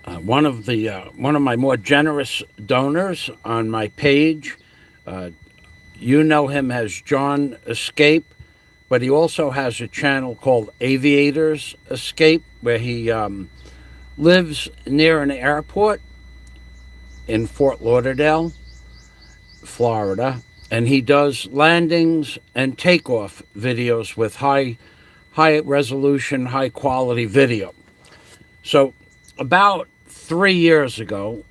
one of my more generous donors on my page. Uh, you know him as John Escape, but he also has a channel called Aviators Escape, where he lives near an airport in Fort Lauderdale, Florida, and he does landings and takeoff videos with high resolution, high quality video. So about 3 years ago,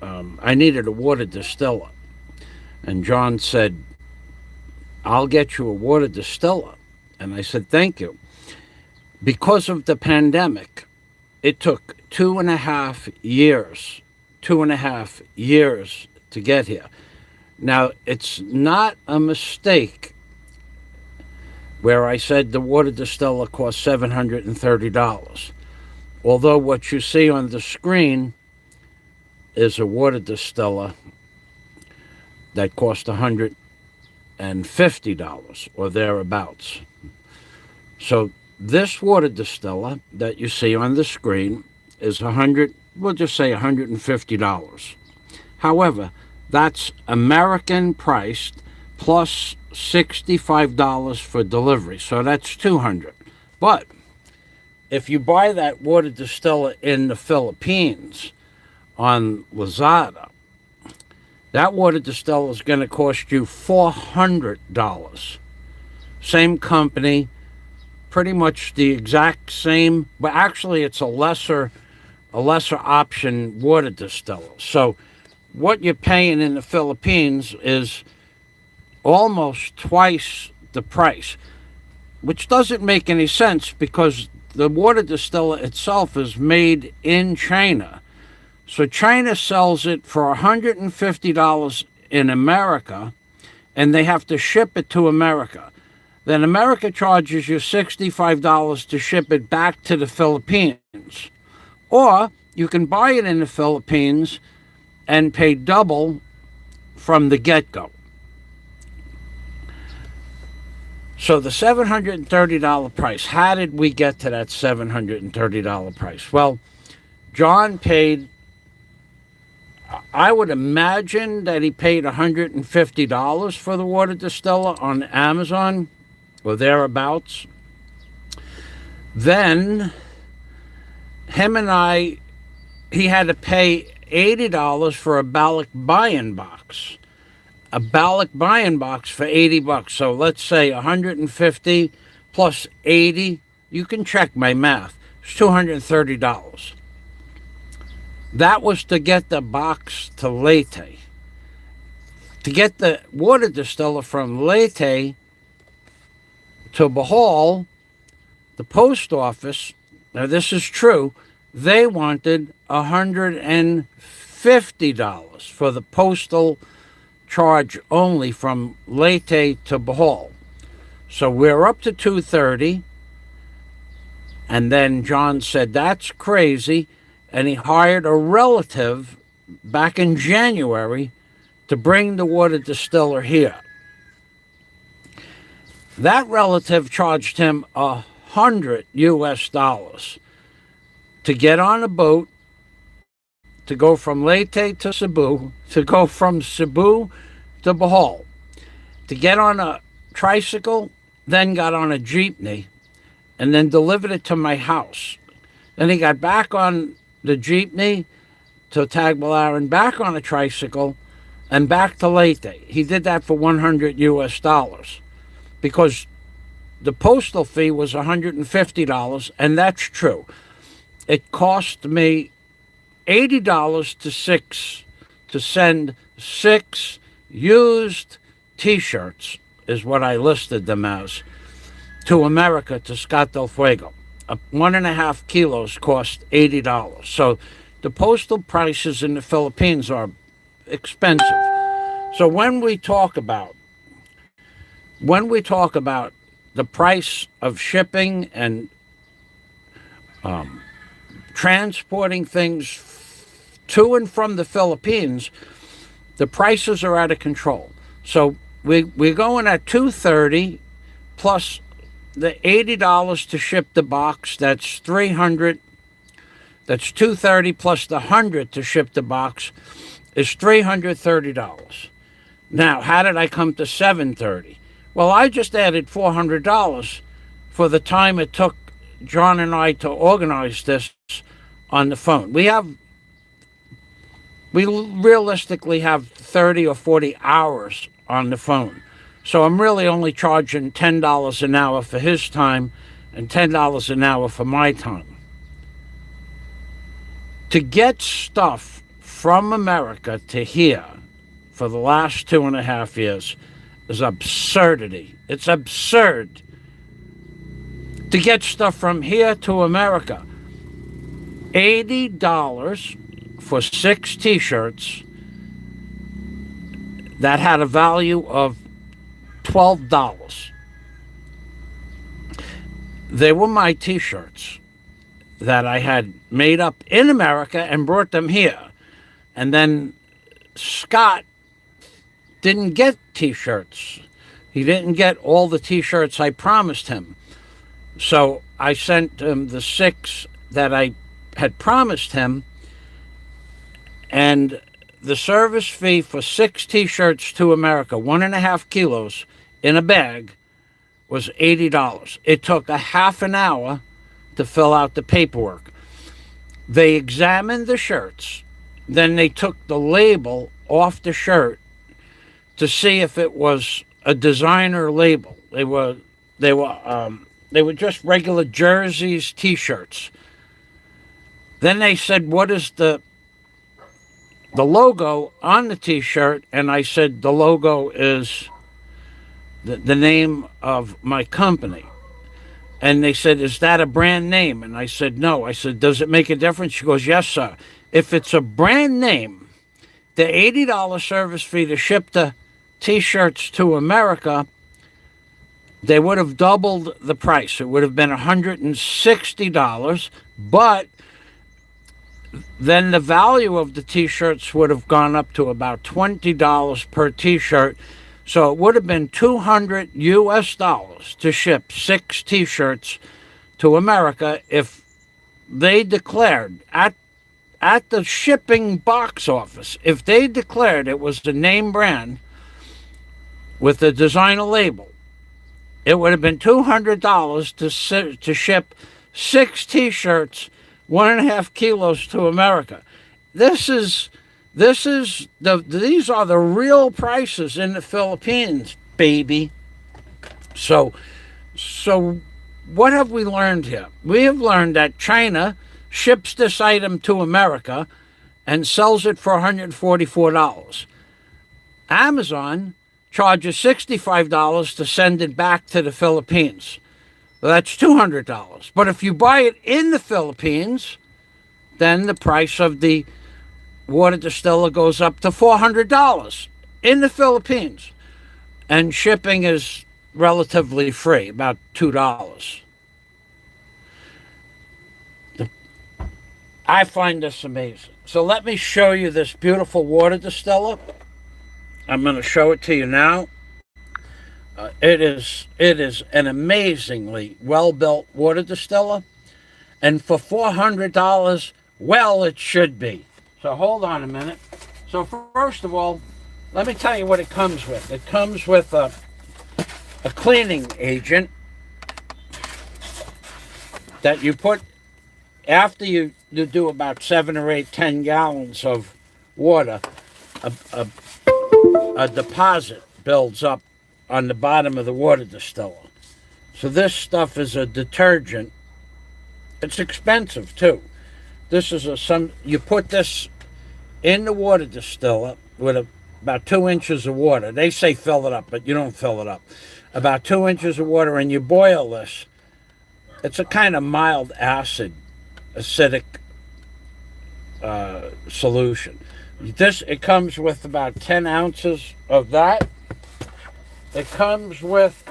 I needed a water distiller, and John said, "I'll get you a water distiller," and I said, "Thank you." Because of the pandemic, it took 2.5 years, 2.5 years to get here. Now, it's not a mistake where I said the water distiller cost $730. Although what you see on the screen is a water distiller that cost $150 or thereabouts. So this water distiller that you see on the screen is we'll just say $150. However, that's American priced plus $65 for delivery, so that's $200. But if you buy that water distiller in the Philippines on Lazada, that water distiller is going to cost you $400. Same company, pretty much the exact same, but actually it's a lesser option water distiller. So what you're paying in the Philippines is almost twice the price, which doesn't make any sense because the water distiller itself is made in China. So China sells it for $150 in America, and they have to ship it to America. Then America charges you $65 to ship it back to the Philippines. Or you can buy it in the Philippines and pay double from the get-go. So the $730 price, how did we get to that $730 price? Well, John paid, I would imagine that he paid $150 for the water distiller on Amazon or thereabouts. Then he had to pay $80 for a Balic buy-in box. A Balic buy-in box for $80. So let's say 150 plus 80. You can check my math. It's $230. That was to get the box to Leyte. To get the water distiller from Leyte to Bohol, the post office, now this is true, they wanted $150 for the postal charge only from Leyte to Bohol. So we're up to $230, and then John said, "That's crazy," and he hired a relative back in January to bring the water distiller here. That relative charged him $100 to get on a boat, to go from Leyte to Cebu, to go from Cebu to Bohol, to get on a tricycle, then got on a jeepney, and then delivered it to my house. Then he got back on the jeepney to Tagbilaran, back on a tricycle, and back to Leyte. He did that for $100 because the postal fee was $150, and that's true. It cost me $80 to send 6 used T-shirts, is what I listed them as, to America, to Scott Del Fuego. 1.5 kilos cost $80. So the postal prices in the Philippines are expensive. So when we talk about the price of shipping and transporting things to and from the Philippines, the prices are out of control. So we're going at $230 plus the $80 to ship the box. That's $300. That's $230 plus the $100 to ship the box is $330. Now, how did I come to $730? Well, I just added $400 for the time it took John and I to organize this on the phone. We realistically have 30 or 40 hours on the phone. So I'm really only charging $10 an hour for his time and $10 an hour for my time. To get stuff from America to here for the last 2.5 years is absurdity. It's absurd. To get stuff from here to America, $80 for 6 t-shirts that had a value of $12. They were my t-shirts that I had made up in America and brought them here. And then Scott didn't get t-shirts. He didn't get all the t-shirts I promised him. So I sent him the 6 that I had promised him, and the service fee for 6 t-shirts to America, 1.5 kilos in a bag, was $80. It took a half an hour to fill out the paperwork. They examined the shirts, then they took the label off the shirt to see if it was a designer label. They were just regular jerseys, t-shirts. Then they said, what is the logo on the t-shirt? And I said, the logo is the name of my company. And they said, is that a brand name? And I said, no. I said, does it make a difference? She goes, yes, sir. If it's a brand name, the $80 service fee to ship the t-shirts to America, they would have doubled the price. It would have been $160, but then the value of the t-shirts would have gone up to about $20 per t-shirt. So it would have been $200 US to ship 6 t-shirts to America if they declared at the shipping box office, if they declared it was the name brand with the designer label, it would have been $200 to ship 6 t-shirts, 1.5 kilos to America. These are the real prices in the Philippines, baby. So what have we learned here? We have learned that China ships this item to America and sells it for $144. Amazon charges $65 to send it back to the Philippines. Well, that's $200. But if you buy it in the Philippines, then the price of the water distiller goes up to $400 in the Philippines. And shipping is relatively free, about $2. I find this amazing. So let me show you this beautiful water distiller. I'm going to show it to you now. It is an amazingly well-built water distiller. And for $400, well, it should be. So hold on a minute. So first of all, let me tell you what it comes with. It comes with a cleaning agent that you put after you do about 7 or 8, 10 gallons of water. A deposit builds up on the bottom of the water distiller. So this stuff is a detergent. It's expensive too. This is you put this in the water distiller with about 2 inches of water. They say fill it up, but you don't fill it up. About 2 inches of water, and you boil this. It's a kind of mild acid, acidic solution. It comes with about 10 ounces of that. It comes with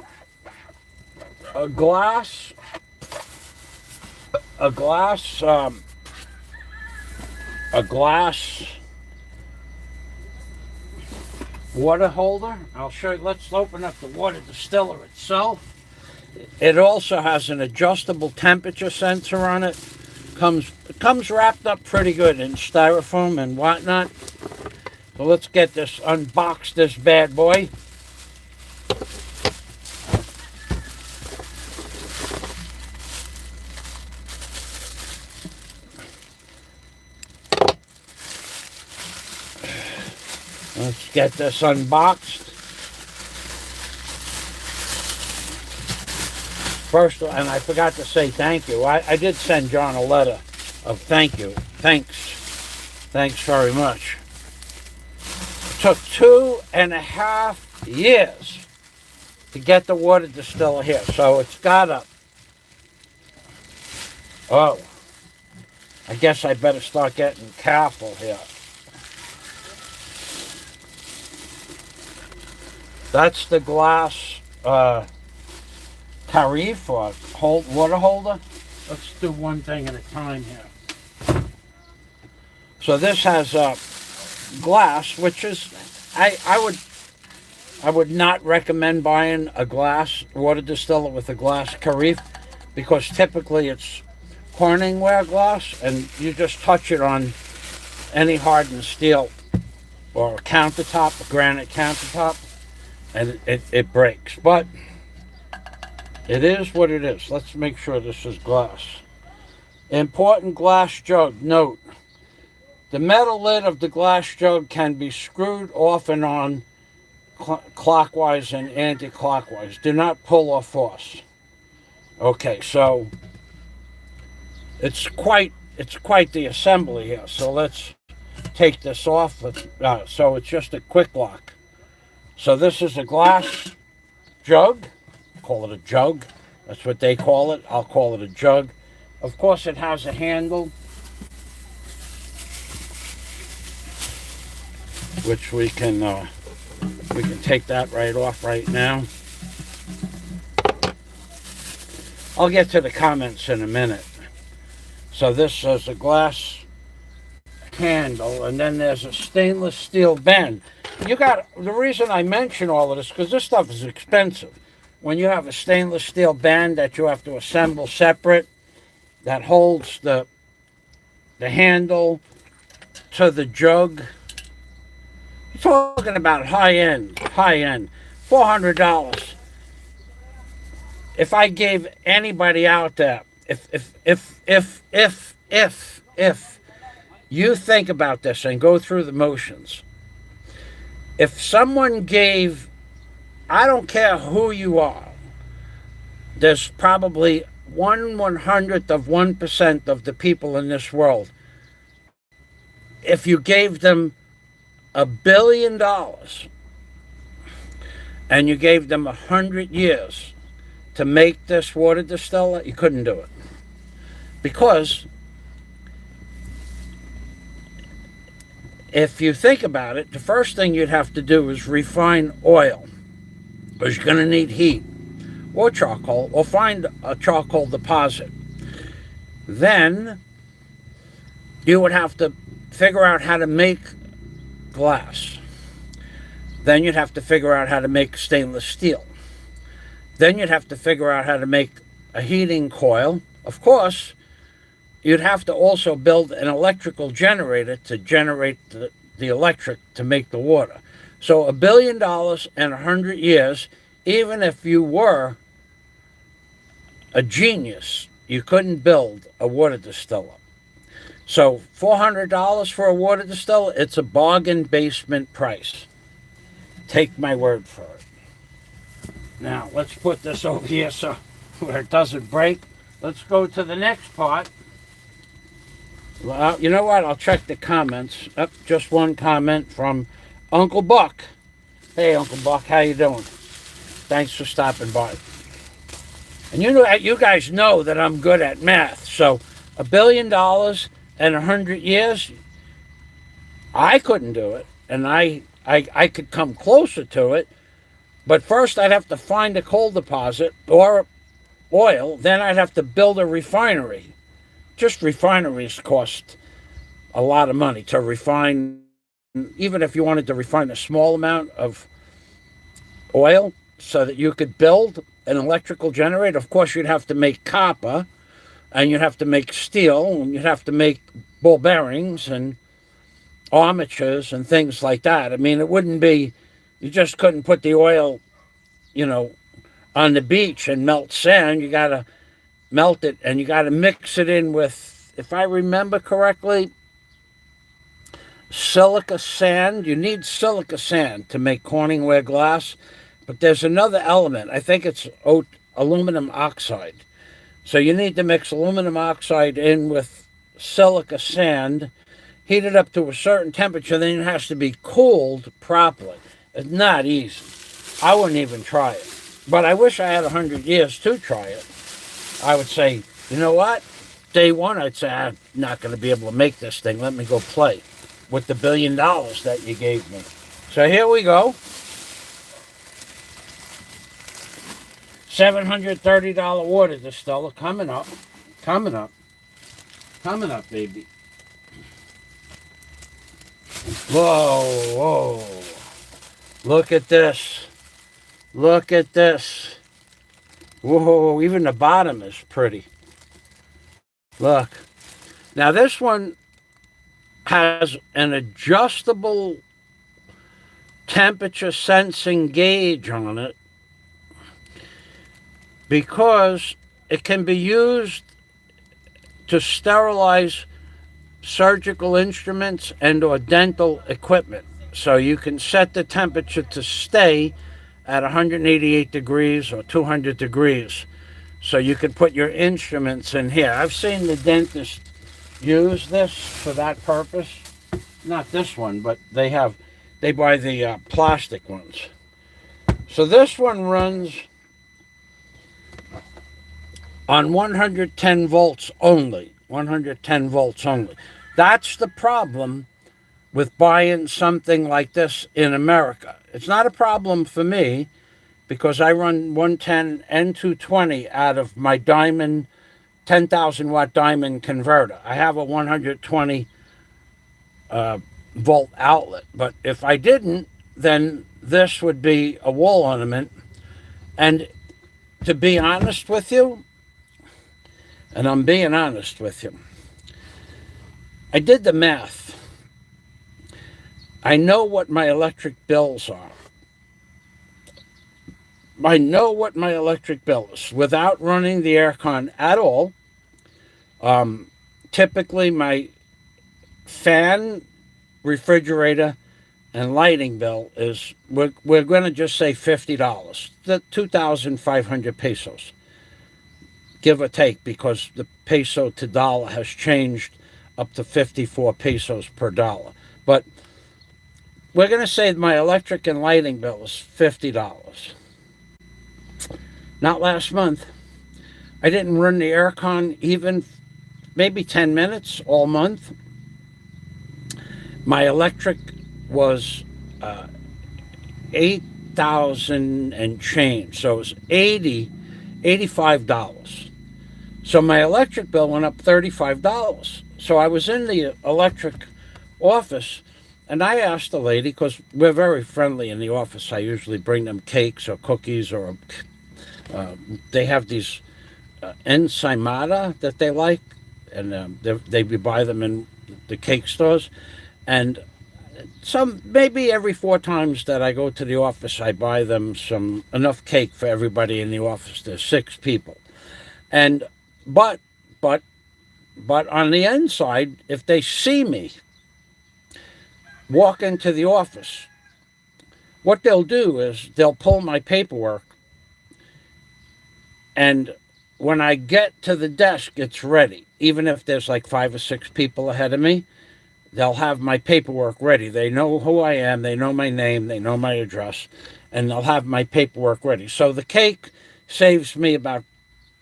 a glass water holder. I'll show you. Let's open up the water distiller itself. It also has an adjustable temperature sensor on it. It comes wrapped up pretty good in styrofoam and whatnot. So let's get this, unbox this bad boy. Let's get this unboxed. First, and I forgot to say thank you. I did send John a letter of thank you. Thanks very much. It took 2.5 years to get the water distiller here. So it's got a... Oh. I guess I better start getting careful here. That's the glass carafe or water holder. Let's do one thing at a time here. So this has glass, which is I would not recommend buying a glass water distiller with a glass carafe, because typically it's Corningware glass, and you just touch it on any hardened steel or a countertop, a granite countertop, and it breaks. But it is what it is. Let's make sure this is glass. Important glass jug. Note: the metal lid of the glass jug can be screwed off and on clockwise and anti-clockwise. Do not pull or force. Okay, so it's quite the assembly here. So let's take this off. So it's just a quick lock. So this is a glass jug. Call it a jug. That's what they call it. I'll call it a jug. Of course, it has a handle, which we can take that right off right now. I'll get to the comments in a minute. So this is a glass handle, and then there's a stainless steel bend. The reason I mention all of this, because this stuff is expensive. When you have a stainless steel band that you have to assemble separate, that holds the handle to the jug, you're talking about high end, $400. If I gave anybody out there, if you think about this and go through the motions, if someone gave, I don't care who you are, there's probably 1/100th of 1% of the people in this world. If you gave them $1 billion and you gave them 100 years to make this water distiller, you couldn't do it. Because if you think about it, the first thing you'd have to do is refine oil, because you're going to need heat, or charcoal, or find a charcoal deposit. Then you would have to figure out how to make glass. Then you'd have to figure out how to make stainless steel. Then you'd have to figure out how to make a heating coil. Of course, you'd have to also build an electrical generator to generate the electric to make the water. So $1 billion and 100 years, even if you were a genius, you couldn't build a water distiller. So $400 for a water distiller, it's a bargain basement price. Take my word for it. Now, let's put this over here so where it doesn't break. Let's go to the next part. Well, you know what? I'll check the comments. Just one comment from Uncle Buck. Hey, Uncle Buck, how you doing? Thanks for stopping by. And you guys know that I'm good at math. So $1 billion and 100 years, I couldn't do it. And I could come closer to it. But first I'd have to find a coal deposit or oil. Then I'd have to build a refinery. Just refineries cost a lot of money to refine. Even if you wanted to refine a small amount of oil so that you could build an electrical generator, of course you'd have to make copper. and you'd have to make steel, and you'd have to make ball bearings and armatures and things like that. I mean, it wouldn't be, you just couldn't put the oil, on the beach and melt sand. You got to melt it, and you got to mix it in with, if I remember correctly, silica sand. You need silica sand to make Corningware glass, but there's another element. I think it's aluminum oxide. So you need to mix aluminum oxide in with silica sand, heat it up to a certain temperature, then it has to be cooled properly. It's not easy. I wouldn't even try it. But I wish I had 100 years to try it. I would say, you know what? Day one, I'd say, I'm not going to be able to make this thing. Let me go play with the $1 billion that you gave me. So here we go. $730 water distiller coming up. Coming up, baby. Whoa. Look at this. Look at this. Whoa, even the bottom is pretty. Look. Now this one has an adjustable temperature sensing gauge on it because it can be used to sterilize surgical instruments and or dental equipment. So you can set the temperature to stay at 188 degrees or 200 degrees. So you can put your instruments in here. I've seen the dentist use this for that purpose. Not this one, but they buy the plastic ones. So this one runs on 110 volts only. 110 volts only. That's the problem with buying something like this in America. It's not a problem for me because I run 110 and 220 out of my diamond, 10,000 watt diamond converter. I have a 120 volt outlet. But if I didn't, then this would be a wall ornament. And to be honest with you, and I'm being honest with you, I did the math. I know what my electric bills are. I know what my electric bill is without running the aircon at all. Typically, my fan, refrigerator, and lighting bill is, we're going to just say $50, the 2,500 pesos, give or take, because the peso to dollar has changed up to 54 pesos per dollar. But we're going to say my electric and lighting bill is $50. Not last month. I didn't run the aircon even maybe 10 minutes all month. My electric was 8,000 and change. So it was $85. So my electric bill went up $35. So I was in the electric office and I asked the lady, because we're very friendly in the office. I usually bring them cakes or cookies, or they have these ensaimada that they like, and they buy them in the cake stores. And maybe every 4 times that I go to the office, I buy them enough cake for everybody in the office. There's 6 people. And but on the inside, if they see me walk into the office, what they'll do is they'll pull my paperwork, and when I get to the desk, it's ready. Even if there's like 5 or 6 people ahead of me, they'll have my paperwork ready. They know who I am, they know my name, they know my address, and they'll have my paperwork ready. So the cake saves me about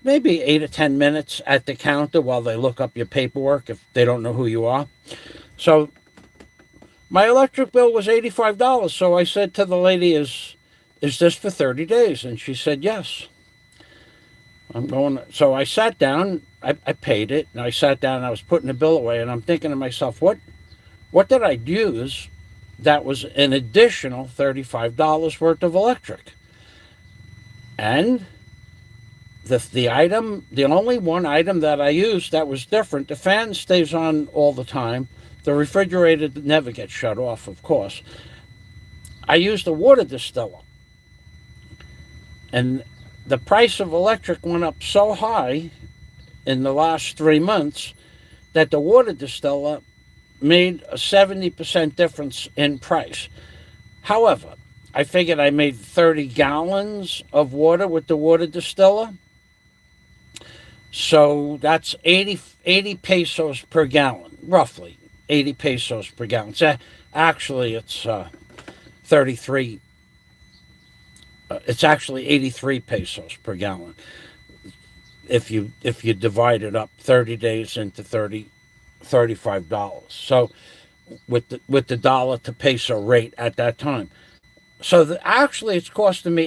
maybe 8 or 10 minutes at the counter while they look up your paperwork if they don't know who you are. So my electric bill was $85. So I said to the lady, is this for 30 days? And she said, yes. So I sat down, I paid it, and I sat down and I was putting the bill away, and I'm thinking to myself, what did I use that was an additional $35 worth of electric? And The only one item that I used that was different, the fan stays on all the time. The refrigerator never gets shut off, of course. I used a water distiller. And the price of electric went up so high in the last 3 months that the water distiller made a 70% difference in price. However, I figured I made 30 gallons of water with the water distiller. So that's 80 pesos per gallon, roughly 80 pesos per gallon. So actually, it's 33. It's actually 83 pesos per gallon if you divide it up 30 days into $35. So with the dollar to peso rate at that time. So actually, it's costing me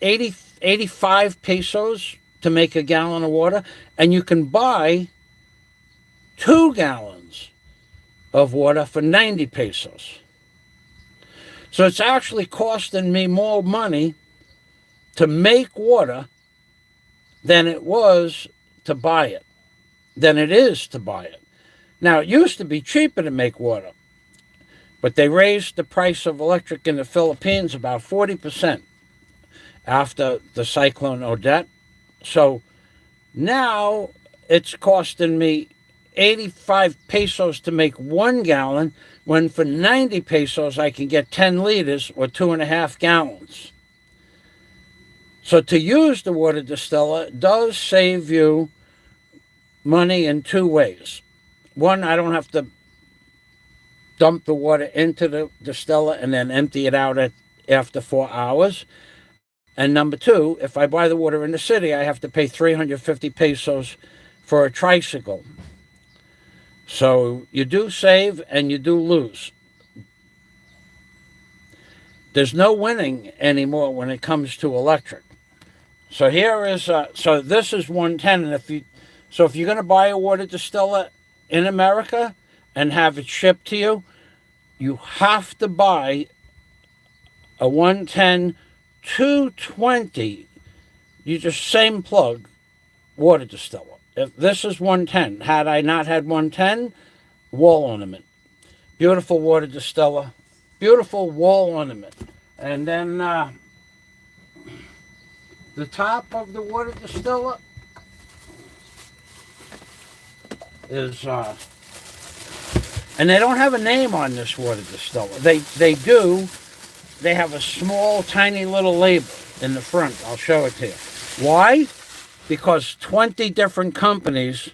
85 pesos to make a gallon of water, and you can buy 2 gallons of water for 90 pesos. So it's actually costing me more money to make water than it was to buy it, than it is to buy it. Now, it used to be cheaper to make water, but they raised the price of electric in the Philippines about 40% after the Cyclone Odette. So now it's costing me 85 pesos to make 1 gallon, when for 90 pesos I can get 10 liters or 2.5 gallons. So to use the water distiller does save you money in 2 ways. One, I don't have to dump the water into the distiller and then empty it out after 4 hours. And number 2, if I buy the water in the city, I have to pay 350 pesos for a tricycle. So you do save and you do lose. There's no winning anymore when it comes to electric. So here is so this is 110, and if you're going to buy a water distiller in America and have it shipped to you, you have to buy a 110 220. You just same plug water distiller. If this is 110, had I not had 110, wall ornament. Beautiful water distiller, beautiful wall ornament. And then the top of the water distiller is, and they don't have a name on this water distiller. They do. They have a small, tiny little label in the front. I'll show it to you. Why? Because 20 different companies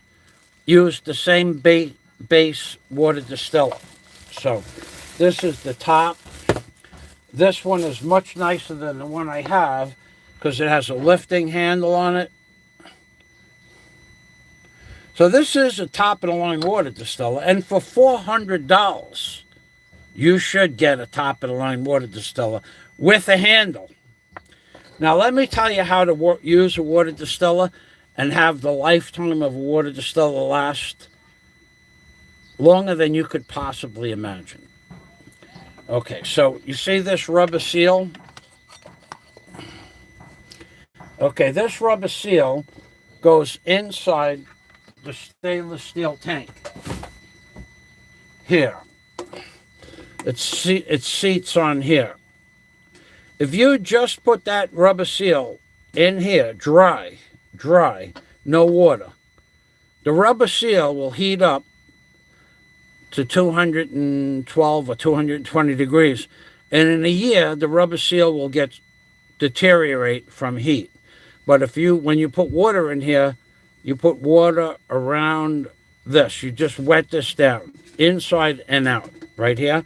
use the same base water distiller. So this is the top. This one is much nicer than the one I have because it has a lifting handle on it. So this is a top-of-the-line water distiller, and for $400, you should get a top-of-the-line water distiller with a handle. Now, let me tell you how to use a water distiller and have the lifetime of a water distiller last longer than you could possibly imagine. Okay, so you see this rubber seal? Okay, this rubber seal goes inside the stainless steel tank. Here. It seats on here. If you just put that rubber seal in here, dry, no water, the rubber seal will heat up to 212 or 220 degrees. And in a year, the rubber seal will deteriorate from heat. But when you put water in here, you put water around this. You just wet this down, inside and out, right here.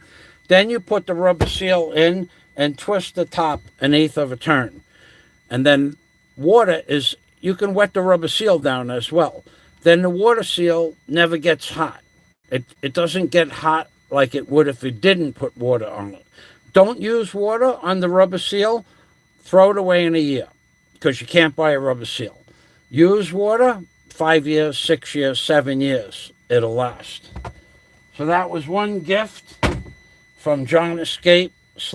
Then you put the rubber seal in and twist the top 1/8 of a turn. And then you can wet the rubber seal down as well. Then the water seal never gets hot. It doesn't get hot like it would if you didn't put water on it. Don't use water on the rubber seal. Throw it away in a year because you can't buy a rubber seal. Use water, 5 years, 6 years, 7 years. It'll last. So that was one gift from John Escape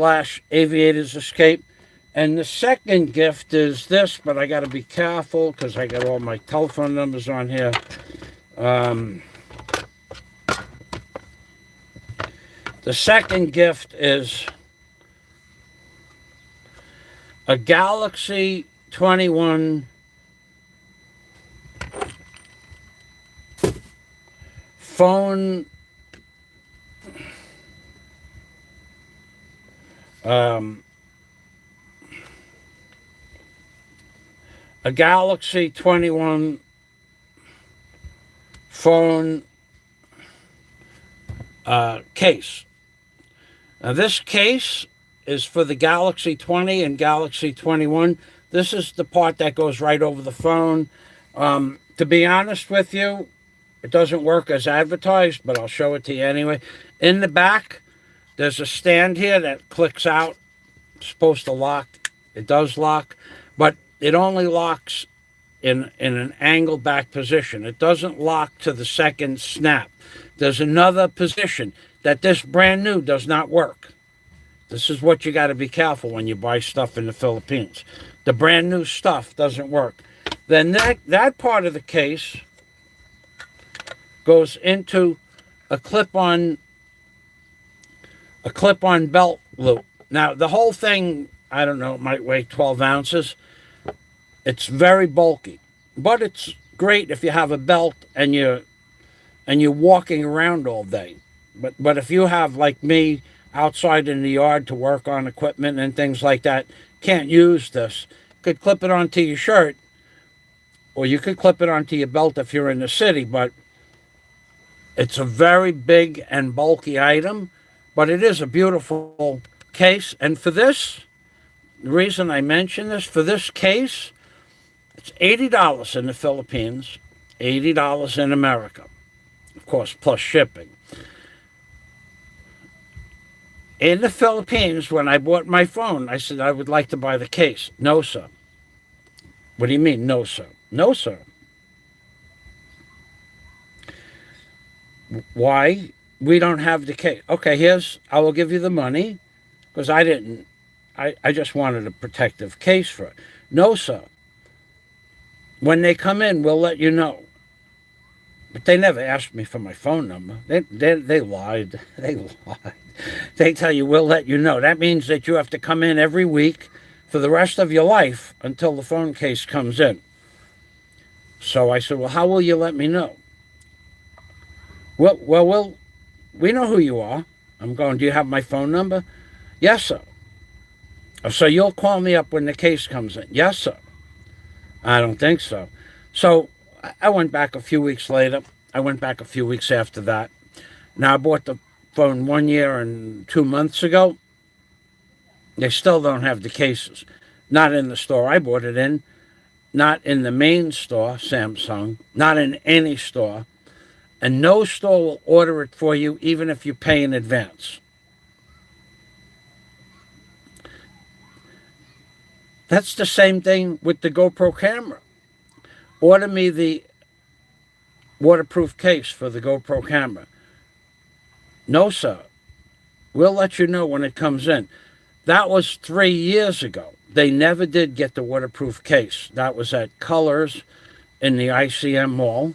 / Aviators Escape. And the second gift is this, but I got to be careful because I got all my telephone numbers on here. The second gift is a Galaxy 21 phone, a Galaxy 21 phone case. Now this case is for the Galaxy 20 and Galaxy 21. This is the part that goes right over the phone. To be honest with you, it doesn't work as advertised, but I'll show it to you anyway. In the back, there's a stand here that clicks out. It's supposed to lock. It does lock, but it only locks in an angled back position. It doesn't lock to the second snap. There's another position that this brand new does not work. This is what you got to be careful when you buy stuff in the Philippines. The brand new stuff doesn't work. Then that part of the case goes into a clip-on belt loop. Now the whole thing, I don't know, it might weigh 12 ounces. It's very bulky, but it's great if you have a belt and you're walking around all day. But if you have, like me, outside in the yard to work on equipment and things like that, can't use this. You could clip it onto your shirt, or you could clip it onto your belt if you're in the city, but it's a very big and bulky item, but it is a beautiful case. And for this, the reason I mention this, for this case, it's $80 in the Philippines, $80 in America, of course, plus shipping. In the Philippines, when I bought my phone, I said, I would like to buy the case. No, sir. What do you mean, no, sir? No, sir. Why? We don't have the case. Okay, I will give you the money, because I just wanted a protective case for it. No, sir. When they come in, we'll let you know. But they never asked me for my phone number. They lied. They lied. They tell you, we'll let you know. That means that you have to come in every week for the rest of your life until the phone case comes in. So I said, well, how will you let me know? Well, we know who you are. I'm going, do you have my phone number? Yes, sir. So you'll call me up when the case comes in? Yes, sir. I don't think so. So I went back a few weeks later. I went back a few weeks after that. Now, I bought the phone 1 year and 2 months ago. They still don't have the cases. Not in the store I bought it in. Not in the main store, Samsung. Not in any store. And no store will order it for you, even if you pay in advance. That's the same thing with the GoPro camera. Order me the waterproof case for the GoPro camera. No, sir. We'll let you know when it comes in. That was 3 years ago. They never did get the waterproof case. That was at Colors in the ICM Mall.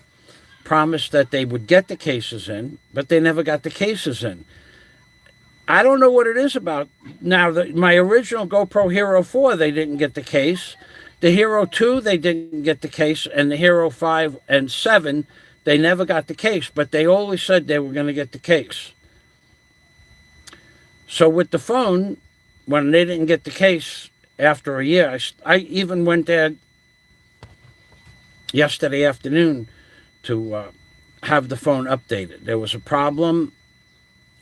Promised that they would get the cases in, but they never got the cases in. I don't know what it is about. Now, my original GoPro Hero 4, they didn't get the case. The Hero 2, they didn't get the case. And the Hero 5 and 7, they never got the case. But they always said they were going to get the case. So with the phone, when they didn't get the case after a year, I even went there yesterday afternoon to have the phone updated. There was a problem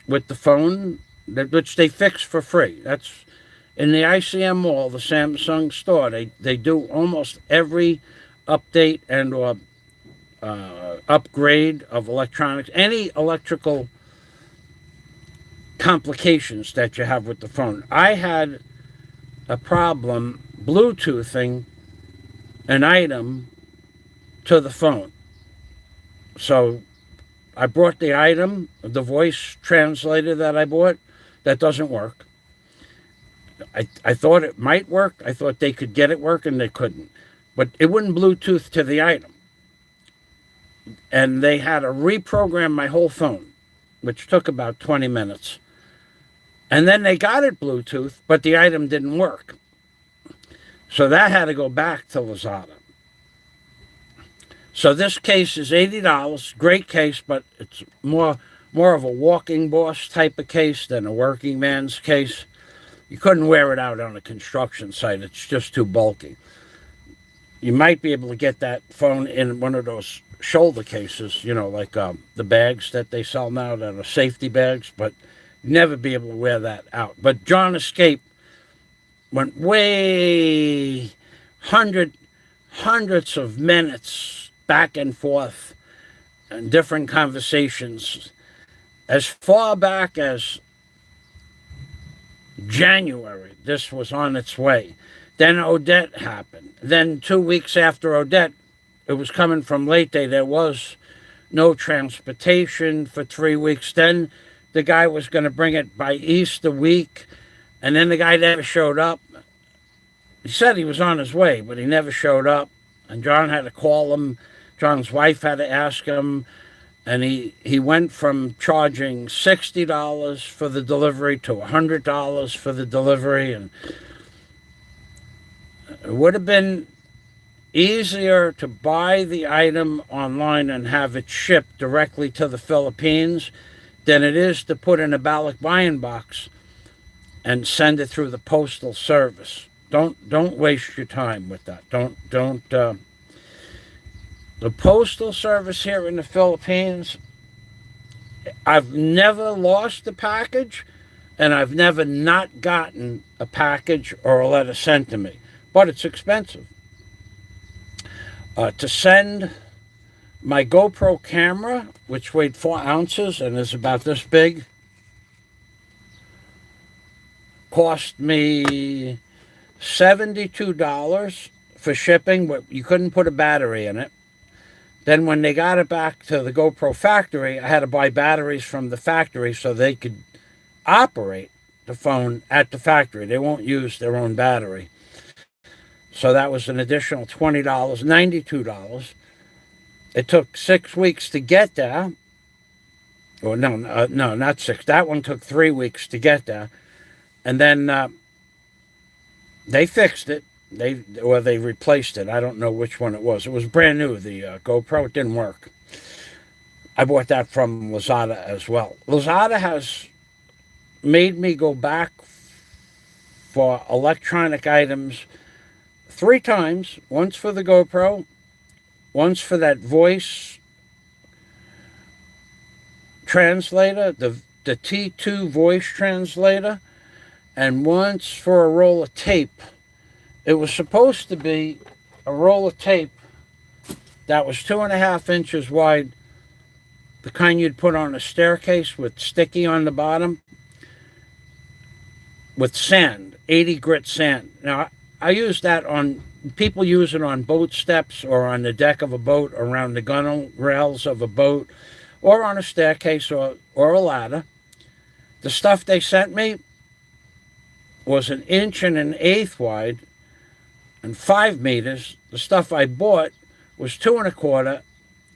with the phone, which they fixed for free. That's in the ICM Mall, the Samsung store. They do almost every update and or upgrade of electronics, any electrical complications that you have with the phone. I had a problem Bluetoothing an item to the phone. So I brought the item, the voice translator that I bought, that doesn't work. I thought it might work. I thought they could get it working. They couldn't. But it wouldn't Bluetooth to the item. And they had to reprogram my whole phone, which took about 20 minutes. And then they got it Bluetooth, but the item didn't work. So that had to go back to Lazada. So this case is $80. Great case, but it's more of a walking boss type of case than a working man's case. You couldn't wear it out on a construction site. It's just too bulky. You might be able to get that phone in one of those shoulder cases, you know, like the bags that they sell now that are safety bags, but never be able to wear that out. But John Escape went way hundreds of minutes back and forth and different conversations as far back as January. This was on its way. Then Odette happened. Then 2 weeks after Odette, it was coming from Leyte. There was no transportation for 3 weeks. Then the guy was going to bring it by Easter week, and then the guy never showed up. He said he was on his way, but he never showed up. And John had to call him. John's wife had to ask him. And he went from charging $60 for the delivery to $100 for the delivery. And it would have been easier to buy the item online and have it shipped directly to the Philippines than it is to put in a ballot buying box and send it through the postal service. Don't waste your time with that. The postal service here in the Philippines, I've never lost a package, and I've never not gotten a package or a letter sent to me. But it's expensive. To send my GoPro camera, which weighed 4 ounces and is about this big, cost me $72 for shipping, but you couldn't put a battery in it. Then when they got it back to the GoPro factory, I had to buy batteries from the factory so they could operate the phone at the factory. They won't use their own battery. So that was an additional $20, $92. It took 6 weeks to get there. Well, no, not 6. That one took 3 weeks to get there. And then they fixed it. They replaced it. I don't know which one it was. It was brand new, the GoPro. It didn't work. I bought that from Lazada as well. Lazada has made me go back for electronic items 3 times. Once for the GoPro, once for that voice translator, the T2 voice translator, and once for a roll of tape. It was supposed to be a roll of tape that was 2.5 inches wide, the kind you'd put on a staircase with sticky on the bottom, with sand, 80 grit sand. Now, I use that on, people use it on boat steps or on the deck of a boat, around the gunwale rails of a boat, or on a staircase or a ladder. The stuff they sent me was 1 1/8 inch wide and 5 meters. The stuff I bought was 2 1/4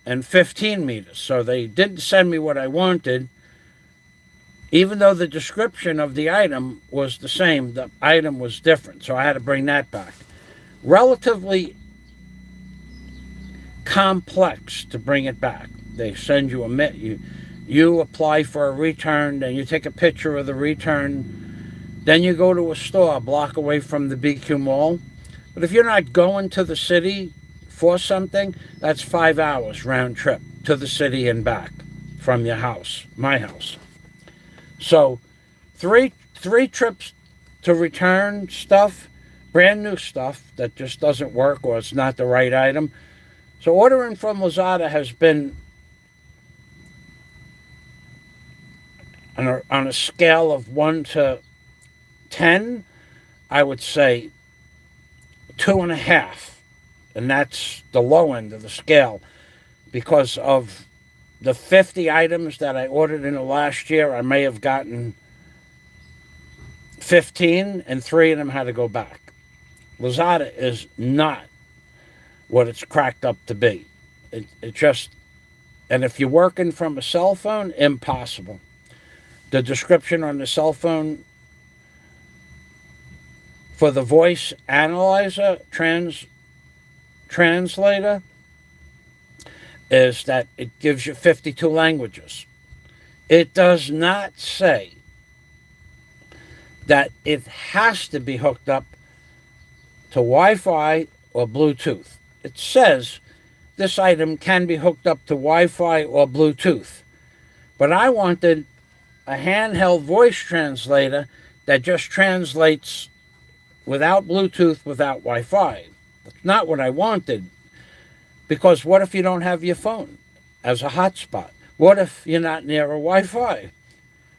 and 15 meters. So they didn't send me what I wanted, even though the description of the item was the same. The item was different, so I had to bring that back. Relatively complex to bring it back. They send you you apply for a return, then you take a picture of the return, then you go to a store a block away from the BQ Mall. But if you're not going to the city for something, that's 5 hours round trip to the city and back from your house, my house. So three trips to return stuff, brand new stuff that just doesn't work or it's not the right item. So ordering from Lazada has been, on a scale of 1 to 10, I would say 2.5, and that's the low end of the scale. Because of the 50 items that I ordered in the last year, I may have gotten 15, and 3 of them had to go back. Lazada is not what it's cracked up to be. It just, and if you're working from a cell phone, impossible. The description on the cell phone for the voice analyzer translator is that it gives you 52 languages. It does not say that it has to be hooked up to Wi-Fi or Bluetooth. It says this item can be hooked up to Wi-Fi or Bluetooth. But I wanted a handheld voice translator that just translates without Bluetooth, without Wi-Fi. That's not what I wanted. Because what if you don't have your phone as a hotspot? What if you're not near a Wi-Fi?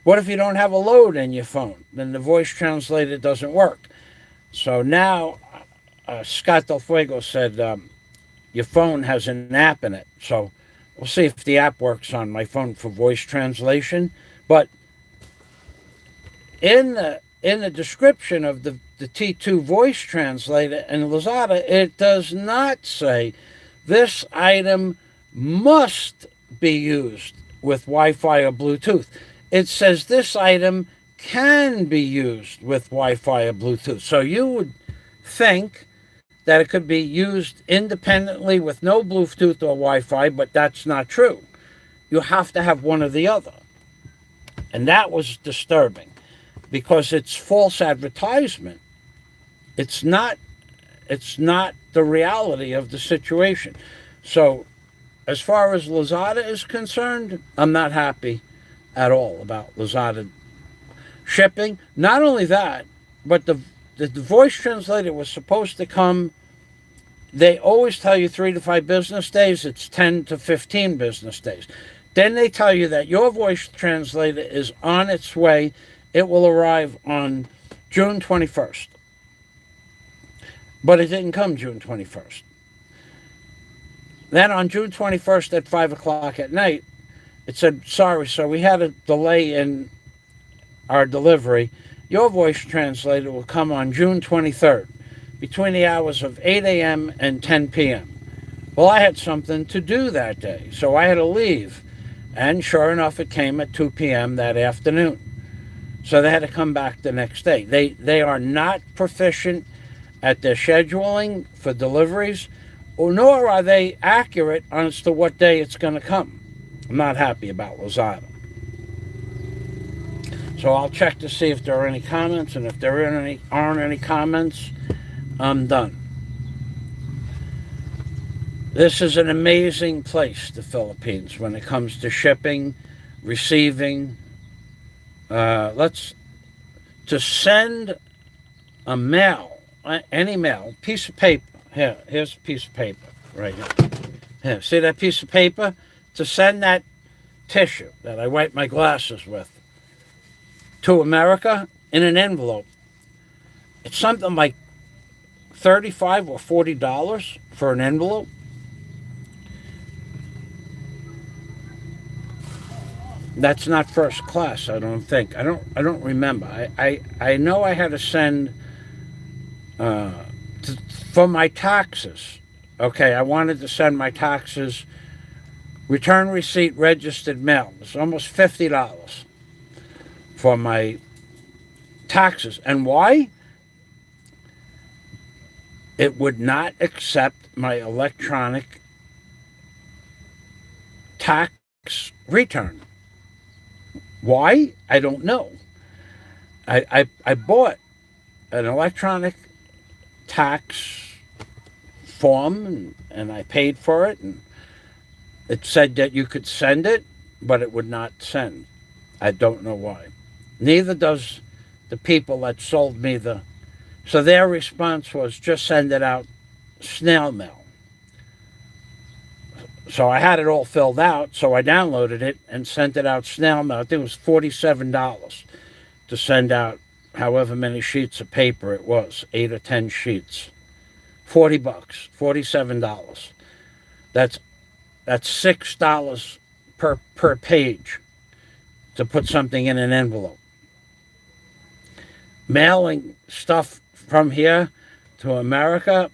What if you don't have a load in your phone? Then the voice translator doesn't work. So now, Scott Del Fuego said, your phone has an app in it. So we'll see if the app works on my phone for voice translation. But in the description of the T2 voice translator in Lazada, it does not say this item must be used with Wi-Fi or Bluetooth. It says this item can be used with Wi-Fi or Bluetooth. So you would think that it could be used independently with no Bluetooth or Wi-Fi, but that's not true. You have to have one or the other. And that was disturbing because it's false advertisement. It's not the reality of the situation. So as far as Lazada is concerned, I'm not happy at all about Lazada shipping. Not only that, but the voice translator was supposed to come. They always tell you 3 to 5 business days. It's 10 to 15 business days. Then they tell you that your voice translator is on its way. It will arrive on June 21st. But it didn't come June 21st. Then on June 21st at 5 o'clock at night, it said, sorry, sir, we had a delay in our delivery. Your voice translator will come on June 23rd, between the hours of 8 a.m. and 10 p.m. Well, I had something to do that day, so I had to leave. And sure enough, it came at 2 p.m. that afternoon. So they had to come back the next day. They are not proficient at their scheduling for deliveries, nor are they accurate as to what day it's going to come. I'm not happy about Lazada. So I'll check to see if there are any comments, and if there aren't any comments, I'm done. This is an amazing place, the Philippines, when it comes to shipping, receiving. To send a mail, any mail, piece of paper. Here's a piece of paper right here. Here, see that piece of paper? To send that tissue that I wipe my glasses with to America in an envelope. It's something like $35 or $40 for an envelope. That's not first class, I don't think. I don't remember. I know I had to send for my taxes. Okay, I wanted to send my taxes, return receipt, registered mail. It's almost $50 for my taxes. And why? It would not accept my electronic tax return. Why? I don't know. I bought an electronic tax form and I paid for it, and it said that you could send it, but it would not send. I don't know why. Neither does the people that sold me the... So their response was just send it out snail mail. So I had it all filled out, so I downloaded it and sent it out snail mail. I think it was $47 to send out however many sheets of paper it was, 8 or 10 sheets. $40, $47. That's $6 per page to put something in an envelope. mailing stuff from here to America.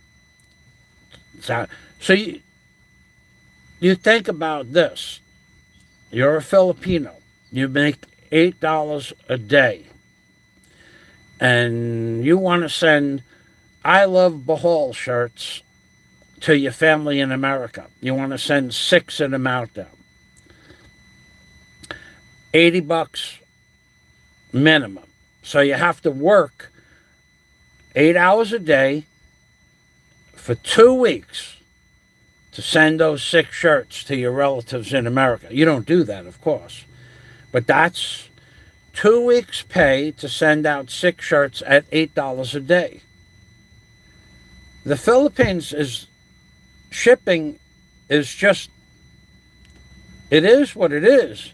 So you think about this. You're a Filipino. You make $8 a day. And you want to send I Love Bohol shirts to your family in America. You want to send 6 of them out there. $80 minimum. So you have to work 8 hours a day for 2 weeks to send those 6 shirts to your relatives in America. You don't do that, of course. But that's 2 weeks' pay to send out 6 shirts at $8 a day. The Philippines is shipping is just, it is what it is.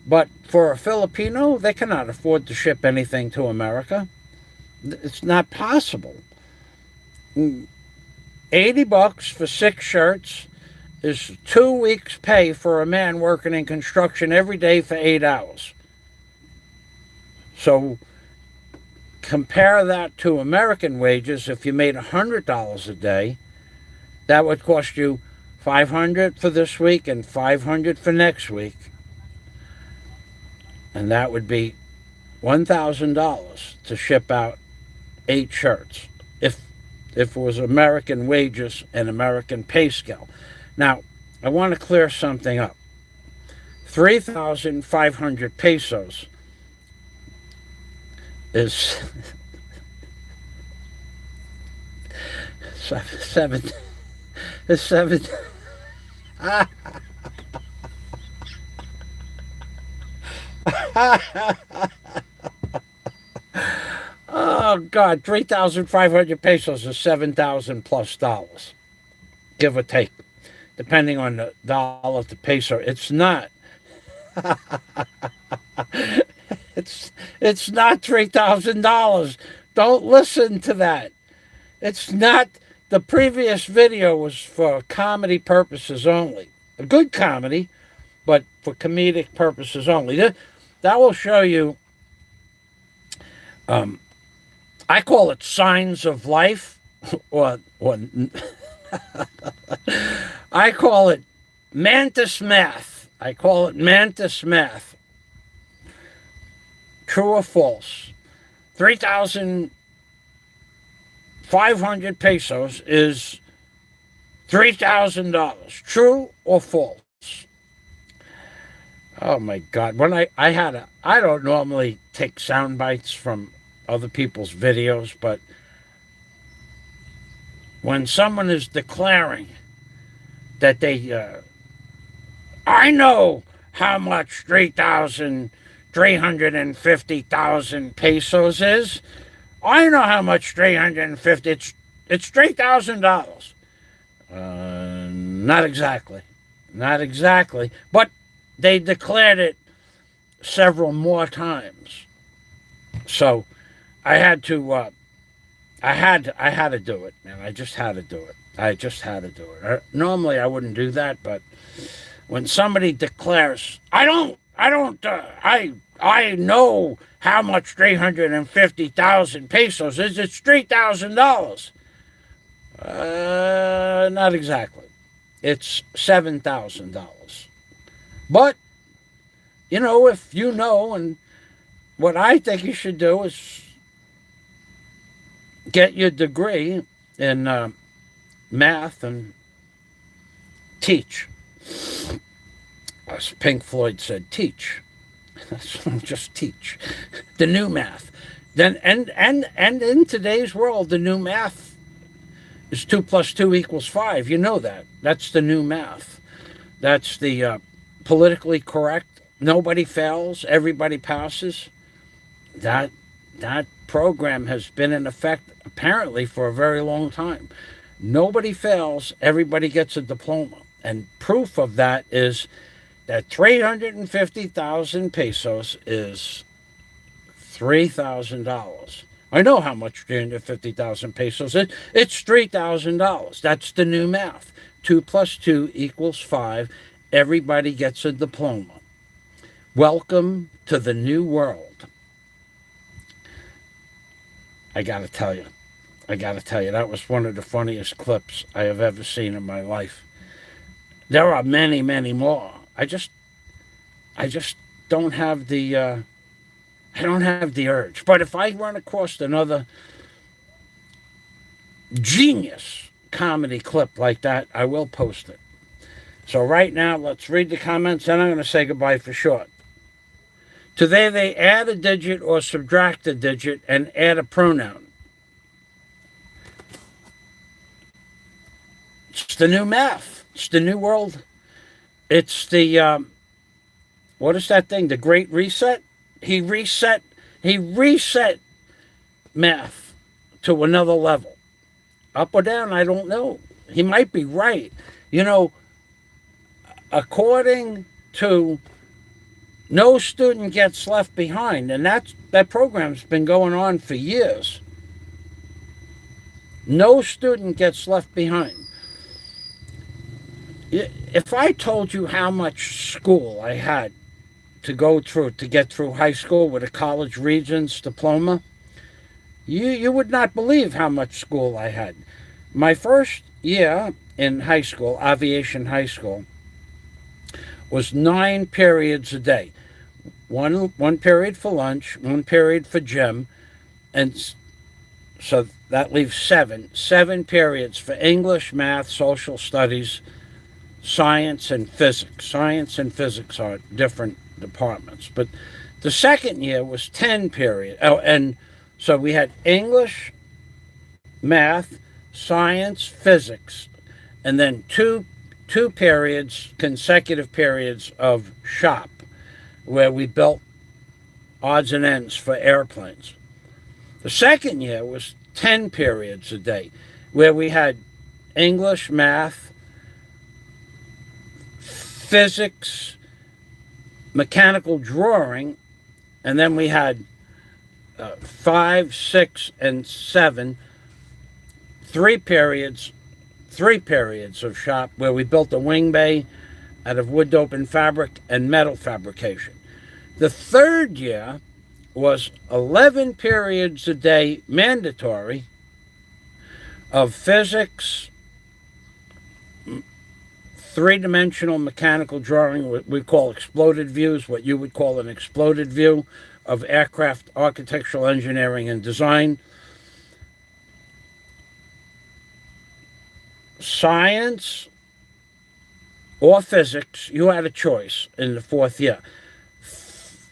But for a Filipino, they cannot afford to ship anything to America. It's not possible. $80 for 6 shirts is 2 weeks' pay for a man working in construction every day for 8 hours. So compare that to American wages. If you made $100 a day, that would cost you $500 for this week and $500 for next week. And that would be $1,000 to ship out 8 shirts if it was American wages and American pay scale. Now, I want to clear something up. 3,500 pesos is seven. Oh God, 3,500 pesos is $7,000+, give or take, depending on the dollar to peso. It's not. It's not $3,000. Don't listen to that. It's not. The previous video was for comedy purposes only. A good comedy, but for comedic purposes only. That will show you, I call it signs of life, or I call it mantis math. I call it mantis math. True or false? 3,500 pesos is $3,000. True or false? Oh my God. When I don't normally take sound bites from other people's videos, but when someone is declaring that I know how much 350,000 pesos is. I know how much 350. It's $3,000. Not exactly, but they declared it several more times. So I had to. I had to do it, man. I just had to do it. Normally I wouldn't do that, but when somebody declares, I know how much 350,000 pesos is. It's $3,000. Not exactly. It's $7,000. But, if you know, and what I think you should do is get your degree in math and teach. As Pink Floyd said, teach. Just teach. The new math. Then and in today's world, the new math is 2 + 2 = 5. You know that. That's the new math. That's the politically correct. Nobody fails. Everybody passes. That program has been in effect apparently for a very long time. Nobody fails. Everybody gets a diploma. And proof of that is that 350,000 pesos is $3,000. I know how much 350,000 pesos is. It's $3,000. That's the new math. 2 + 2 = 5. Everybody gets a diploma. Welcome to the new world. I gotta tell you, that was one of the funniest clips I have ever seen in my life. There are many, many more. I just don't have the urge. But if I run across another genius comedy clip like that, I will post it. So right now, let's read the comments, and I'm going to say goodbye for short. Today, they add a digit or subtract a digit and add a pronoun. It's the new math. It's the new world. It's the, what is that thing? The Great Reset? He reset math to another level. Up or down, I don't know. He might be right. You know, according to No Student Gets Left Behind, and that program's been going on for years. No student gets left behind. If I told you how much school I had to go through to get through high school with a college regents diploma, you would not believe how much school I had. My first year in high school, aviation high school, was 9 periods a day. One period for lunch, 1 period for gym, and so that leaves 7 periods for English, math, social studies, science, and physics. Science and physics are different departments. But the second year was 10 periods. Oh, and so we had English, math, science, physics, and then two periods, consecutive periods of shop, where we built odds and ends for airplanes. The second year was 10 periods a day, where we had English, math, physics, mechanical drawing, and then we had 5, 6, and 7, 3 periods of shop, where we built a wing bay out of wood dope and fabric and metal fabrication. The third year was 11 periods a day mandatory of physics, 3-dimensional mechanical drawing, what we call exploded views, what you would call an exploded view of aircraft architectural engineering and design, science or physics. You had a choice in the fourth year.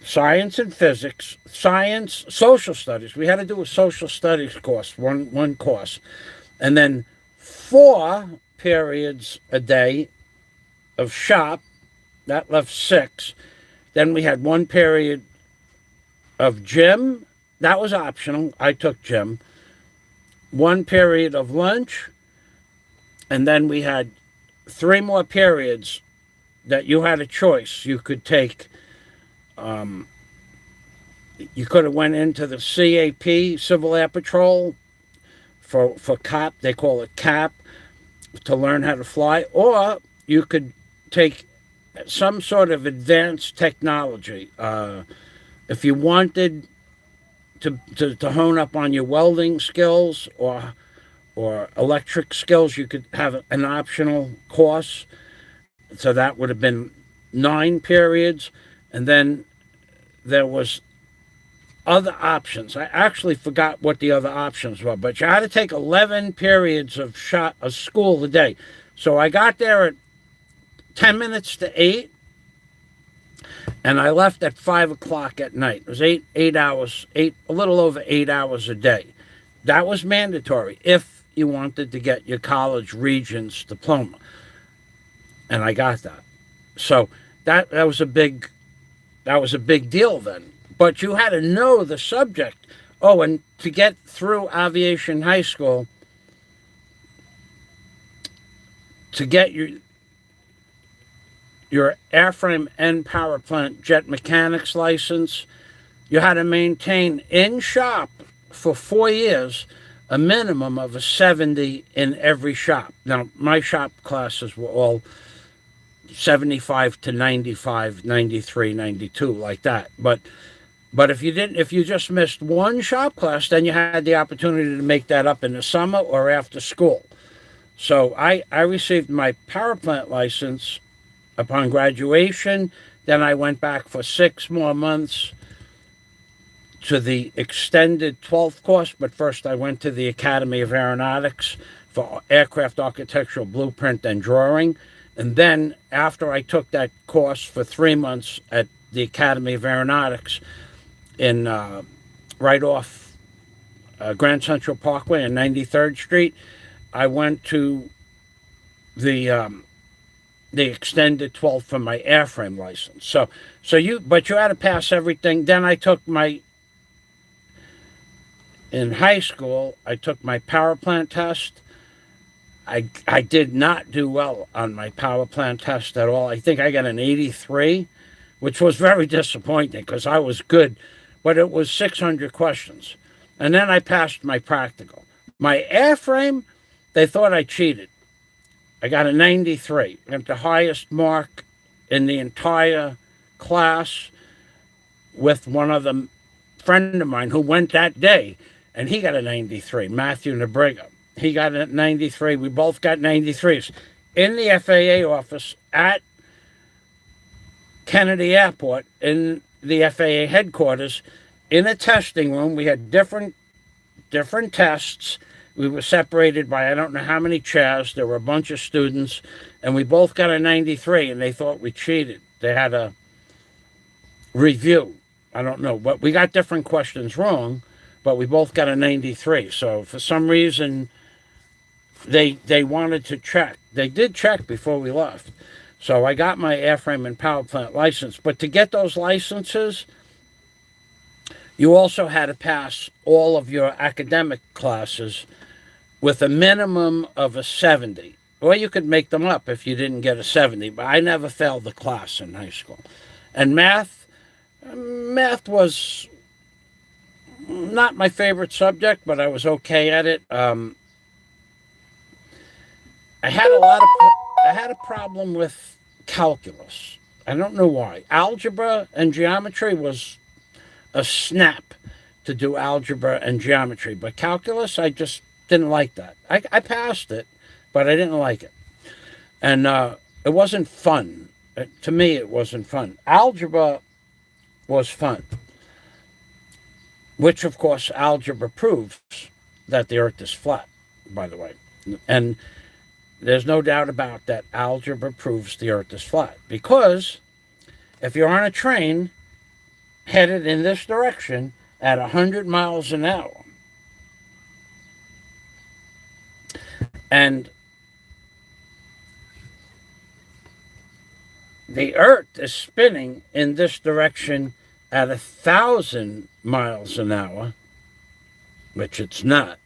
Science and physics, science, social studies. We had to do a social studies course, one course. And then 4 periods a day of shop. That left 6. Then we had 1 period of gym. That was optional. I took gym. 1 period of lunch. And then we had 3 more periods that you had a choice. You could take, you could have went into the CAP, Civil Air Patrol, for COP, they call it CAP, to learn how to fly, or you could take some sort of advanced technology. If you wanted to hone up on your welding skills or electric skills, you could have an optional course. So that would have been 9 periods. And then there was other options. I actually forgot what the other options were, but you had to take 11 periods of school a day. So I got there at 10 minutes to 8, and I left at 5 o'clock at night. It was 8 hours, a little over 8 hours a day. That was mandatory if you wanted to get your college regents diploma. And I got that. So that was a big deal then. But you had to know the subject. Oh, and to get through aviation high school, to get your airframe and power plant jet mechanics license, you had to maintain in shop for 4 years a minimum of a 70 in every shop. Now, my shop classes were all 75 to 95, 93, 92, like that. But But if you just missed one shop class, then you had the opportunity to make that up in the summer or after school. So I received my power plant license upon graduation. Then I went back for 6 more months to the extended 12th course, but first I went to the Academy of Aeronautics for aircraft architectural blueprint and drawing. And then after I took that course for 3 months at the Academy of Aeronautics in right off Grand Central Parkway and 93rd Street, I went to the extended 12th for my airframe license. But you had to pass everything. Then I took in high school, I took my power plant test. I did not do well on my power plant test at all. I think I got an 83, which was very disappointing because I was good, but it was 600 questions. And then I passed my practical. My airframe, they thought I cheated. I got a 93, got the highest mark in the entire class with one other friend of mine who went that day, and he got a 93, Matthew Nebriga. He got a 93. We both got 93s. In the FAA office at Kennedy Airport, in the FAA headquarters, in a testing room, we had different tests. We were separated by I don't know how many chairs. There were a bunch of students, and we both got a 93, and they thought we cheated. They had a review. I don't know, but we got different questions wrong, but we both got a 93. So for some reason, they wanted to check. They did check before we left. So I got my airframe and power plant license. But to get those licenses, you also had to pass all of your academic classes with a minimum of a 70. Or you could make them up if you didn't get a 70, but I never failed the class in high school. And math was not my favorite subject, but I was okay at it. I had a problem with calculus. I don't know why. Algebra and geometry was a snap to do algebra and geometry, but calculus, I just didn't like that. I passed it, but I didn't like it. And it wasn't fun. To me, it wasn't fun. Algebra was fun, which, of course, algebra proves that the Earth is flat, by the way. And there's no doubt about that. Algebra proves the Earth is flat. Because if you're on a train headed in this direction at 100 miles an hour, and the Earth is spinning in this direction at 1,000 miles an hour, which it's not,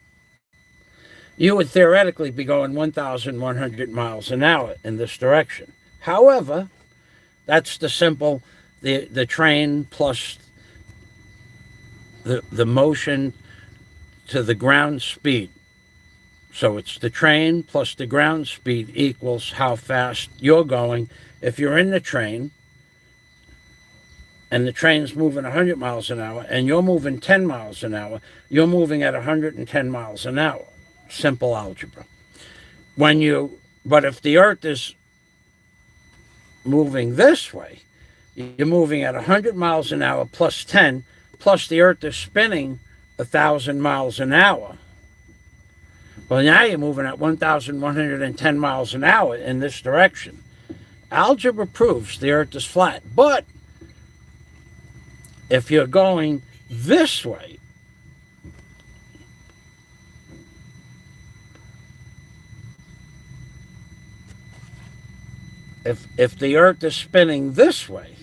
you would theoretically be going 1,100 miles an hour in this direction. However, that's the train plus the motion to the ground speed. So it's the train plus the ground speed equals how fast you're going. If you're in the train and the train's moving 100 miles an hour and you're moving 10 miles an hour, you're moving at 110 miles an hour. Simple algebra. But if the Earth is moving this way, you're moving at 100 miles an hour plus 10, plus the Earth is spinning 1,000 miles an hour. Well, now you're moving at 1,110 miles an hour in this direction. Algebra proves the Earth is flat. But if you're going this way, if the Earth is spinning this way,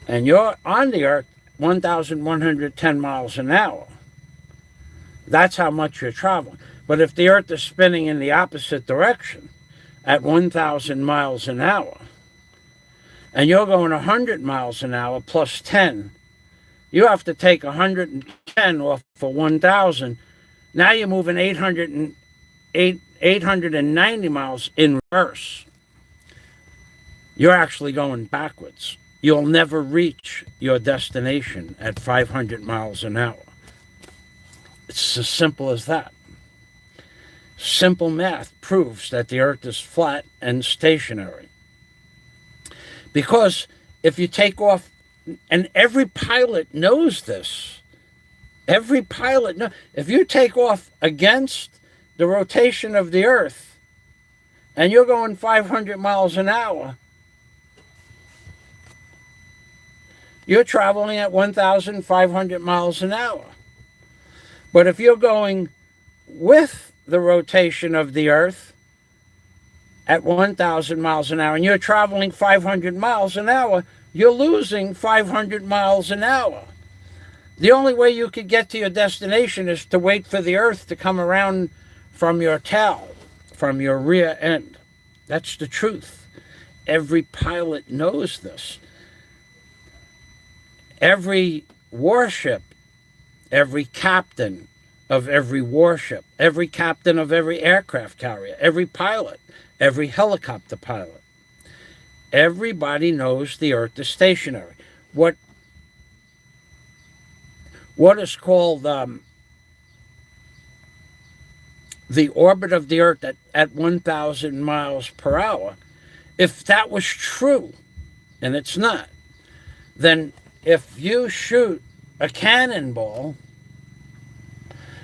and you're on the Earth 1,110 miles an hour, that's how much you're traveling. But if the Earth is spinning in the opposite direction at 1,000 miles an hour, and you're going 100 miles an hour plus 10, you have to take 110 off for 1,000. Now you're moving 890 miles in reverse. You're actually going backwards. you'll never reach your destination at 500 miles an hour. It's as simple as that. Simple math proves that the Earth is flat and stationary. Because if you take off, and every pilot knows this, every pilot knows, if you take off against the rotation of the Earth and you're going 500 miles an hour, you're traveling at 1,500 miles an hour. But if you're going with the rotation of the Earth at 1,000 miles an hour and you're traveling 500 miles an hour, you're losing 500 miles an hour. The only way you could get to your destination is to wait for the Earth to come around from your tail, from your rear end. That's the truth. Every pilot knows this. Every warship, every captain of every warship, every captain of every aircraft carrier, every pilot, every helicopter pilot, everybody knows the Earth is stationary. What is called the orbit of the Earth at 1,000 miles per hour, if that was true, and it's not, then if you shoot a cannonball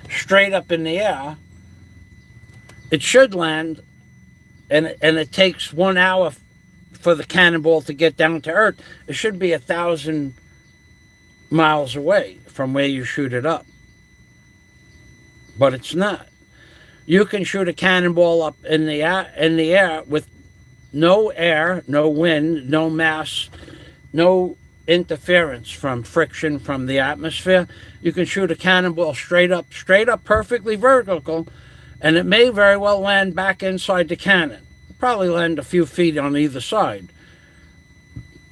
straight up in the air, it should land, and it takes 1 hour for the cannonball to get down to Earth. It should be 1,000 miles away from where you shoot it up. But it's not. You can shoot a cannonball up in the air with no air, no wind, no mass, no interference from friction from the atmosphere. You can shoot a cannonball straight up, perfectly vertical, and it may very well land back inside the cannon. Probably land a few feet on either side.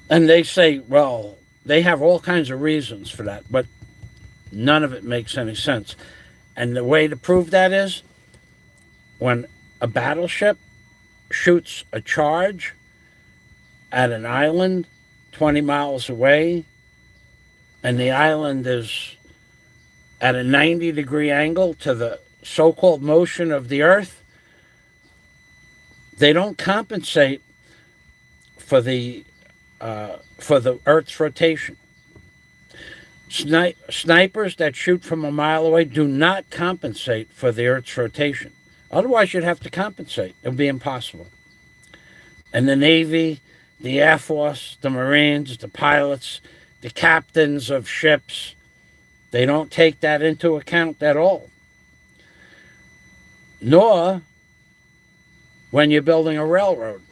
And they say, well, they have all kinds of reasons for that, but none of it makes any sense. And the way to prove that is when a battleship shoots a charge at an island 20 miles away, and the island is at a 90-degree angle to the so-called motion of the Earth, they don't compensate for the Earth's rotation. Snipers that shoot from a mile away do not compensate for the Earth's rotation. Otherwise, you'd have to compensate. It would be impossible. And the Navy, the Air Force, the Marines, the pilots, the captains of ships, they don't take that into account at all. Nor, when you're building a railroad,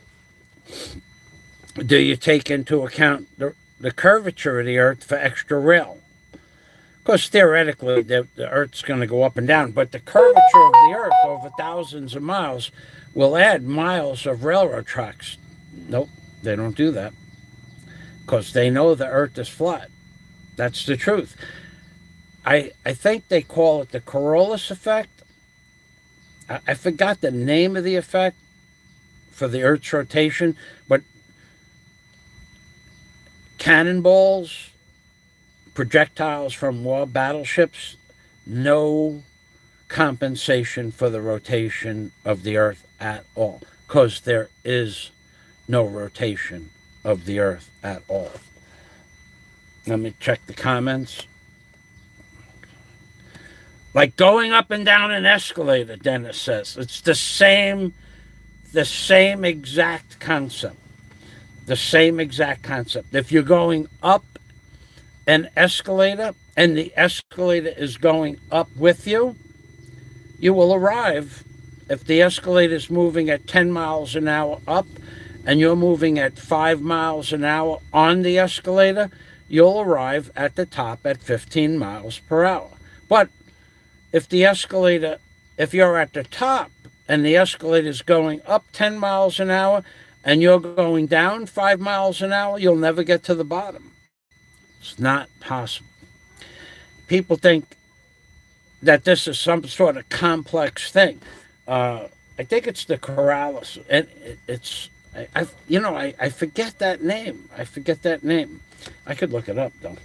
do you take into account the curvature of the Earth for extra rail. Of course, theoretically, the Earth's going to go up and down, but the curvature of the Earth over thousands of miles will add miles of railroad tracks. Nope, they don't do that because they know the Earth is flat. That's the truth. I think they call it the CORIOLIS effect. I forgot the name of the effect for the Earth's rotation, but cannonballs, projectiles from war battleships, no compensation for the rotation of the Earth at all, because there is no rotation of the Earth at all. Let me check the comments. Like going up and down an escalator, Dennis says. It's the same exact concept. The same exact concept. If you're going up an escalator and the escalator is going up with you, you will arrive. If the escalator is moving at 10 miles an hour up and you're moving at 5 miles an hour on the escalator, you'll arrive at the top at 15 miles per hour. But if you're at the top and the escalator is going up 10 miles an hour and you're going down 5 miles an hour, you'll never get to the bottom. It's not possible. People think that this is some sort of complex thing. I think it's the CORIOLIS, and it's I forget that name. I forget that name. I could look it up, though.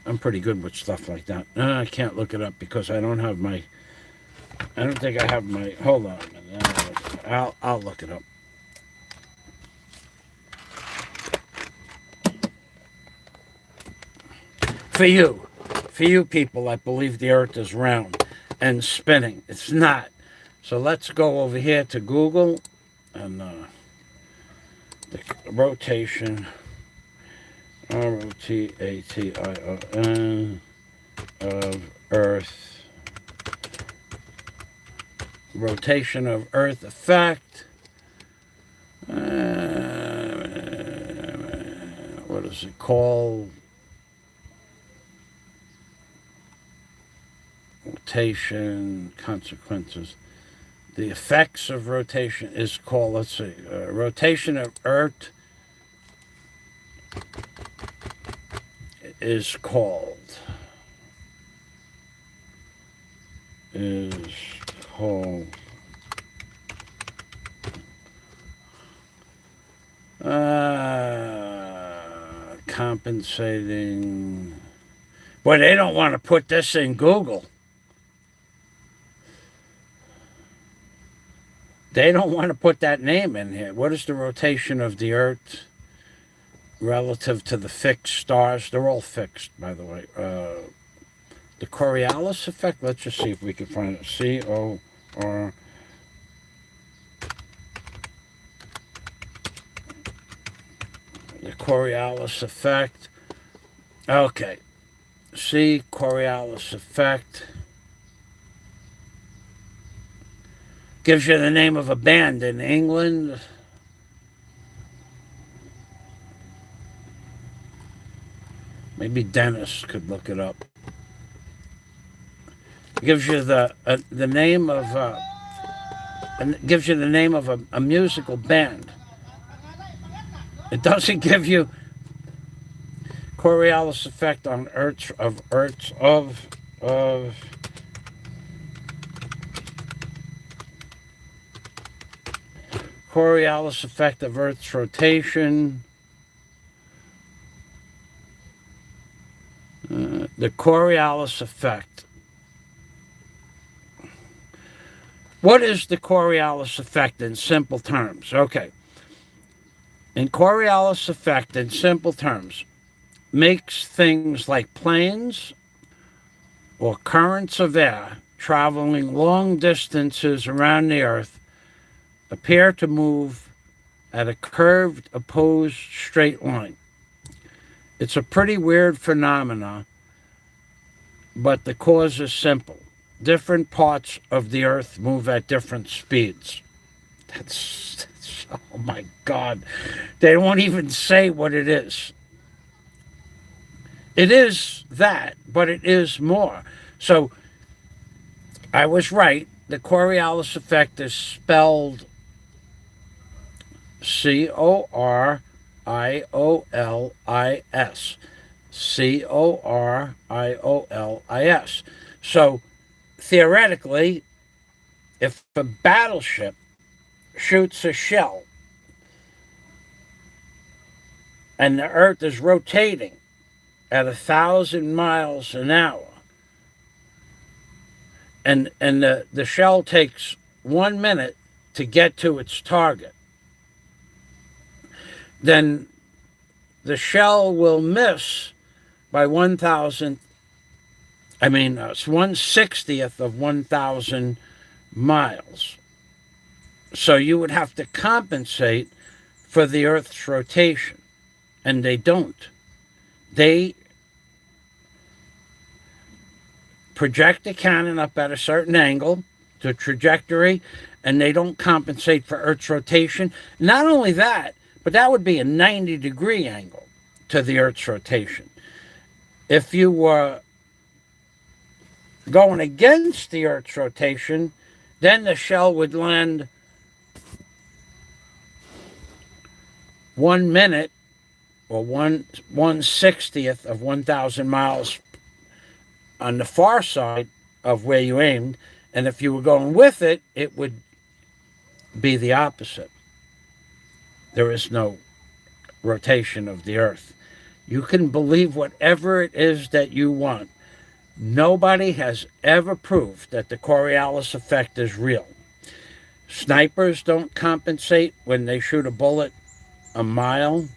I'm pretty good with stuff like that. No, I can't look it up because I don't have my... I don't think I have my... Hold on a minute. I'll look it up. For you people that believe the earth is round and spinning, it's not. So let's go over here to Google and the rotation, ROTATION, of Earth, rotation of Earth effect. What is it called? Rotation consequences. The effects of rotation is called, let's see, rotation of Earth is called compensating. Boy, they don't want to put this in Google. They don't want to put that name in here. What is the rotation of the Earth relative to the fixed stars? They're all fixed, by the way. The Coriolis effect, let's just see if we can find it. C-O-R... The Coriolis effect. Okay. C, Coriolis effect. Gives you the name of a band in England. Maybe Dennis could look it up. Gives you the name of gives you the name of a musical band. It doesn't give you Coriolis effect on Coriolis effect of Earth's rotation. The Coriolis effect. What is the Coriolis effect in simple terms? Okay. In Coriolis effect, in simple terms, makes things like planes or currents of air traveling long distances around the Earth appear to move at a curved, opposed straight line. It's a pretty weird phenomena, but the cause is simple. Different parts of the Earth move at different speeds. That's oh my God. They won't even say what it is. It is that, but it is more. So I was right. The Coriolis effect is spelled Coriolis. Coriolis. So theoretically, if a battleship shoots a shell and the Earth is rotating at 1,000 miles an hour, and the shell takes 1 minute to get to its target, then the shell will miss by 1/60th of 1,000 miles. So you would have to compensate for the Earth's rotation, and they don't. They project the cannon up at a certain angle, the trajectory, and they don't compensate for Earth's rotation. Not only that, but that would be a 90-degree angle to the Earth's rotation. If you were going against the Earth's rotation, then the shell would land 1 minute or 1/60th of 1,000 miles on the far side of where you aimed, and if you were going with it, it would be the opposite. There is no rotation of the Earth. You can believe whatever it is that you want. Nobody has ever proved that the Coriolis effect is real. Snipers don't compensate when they shoot a bullet a mile.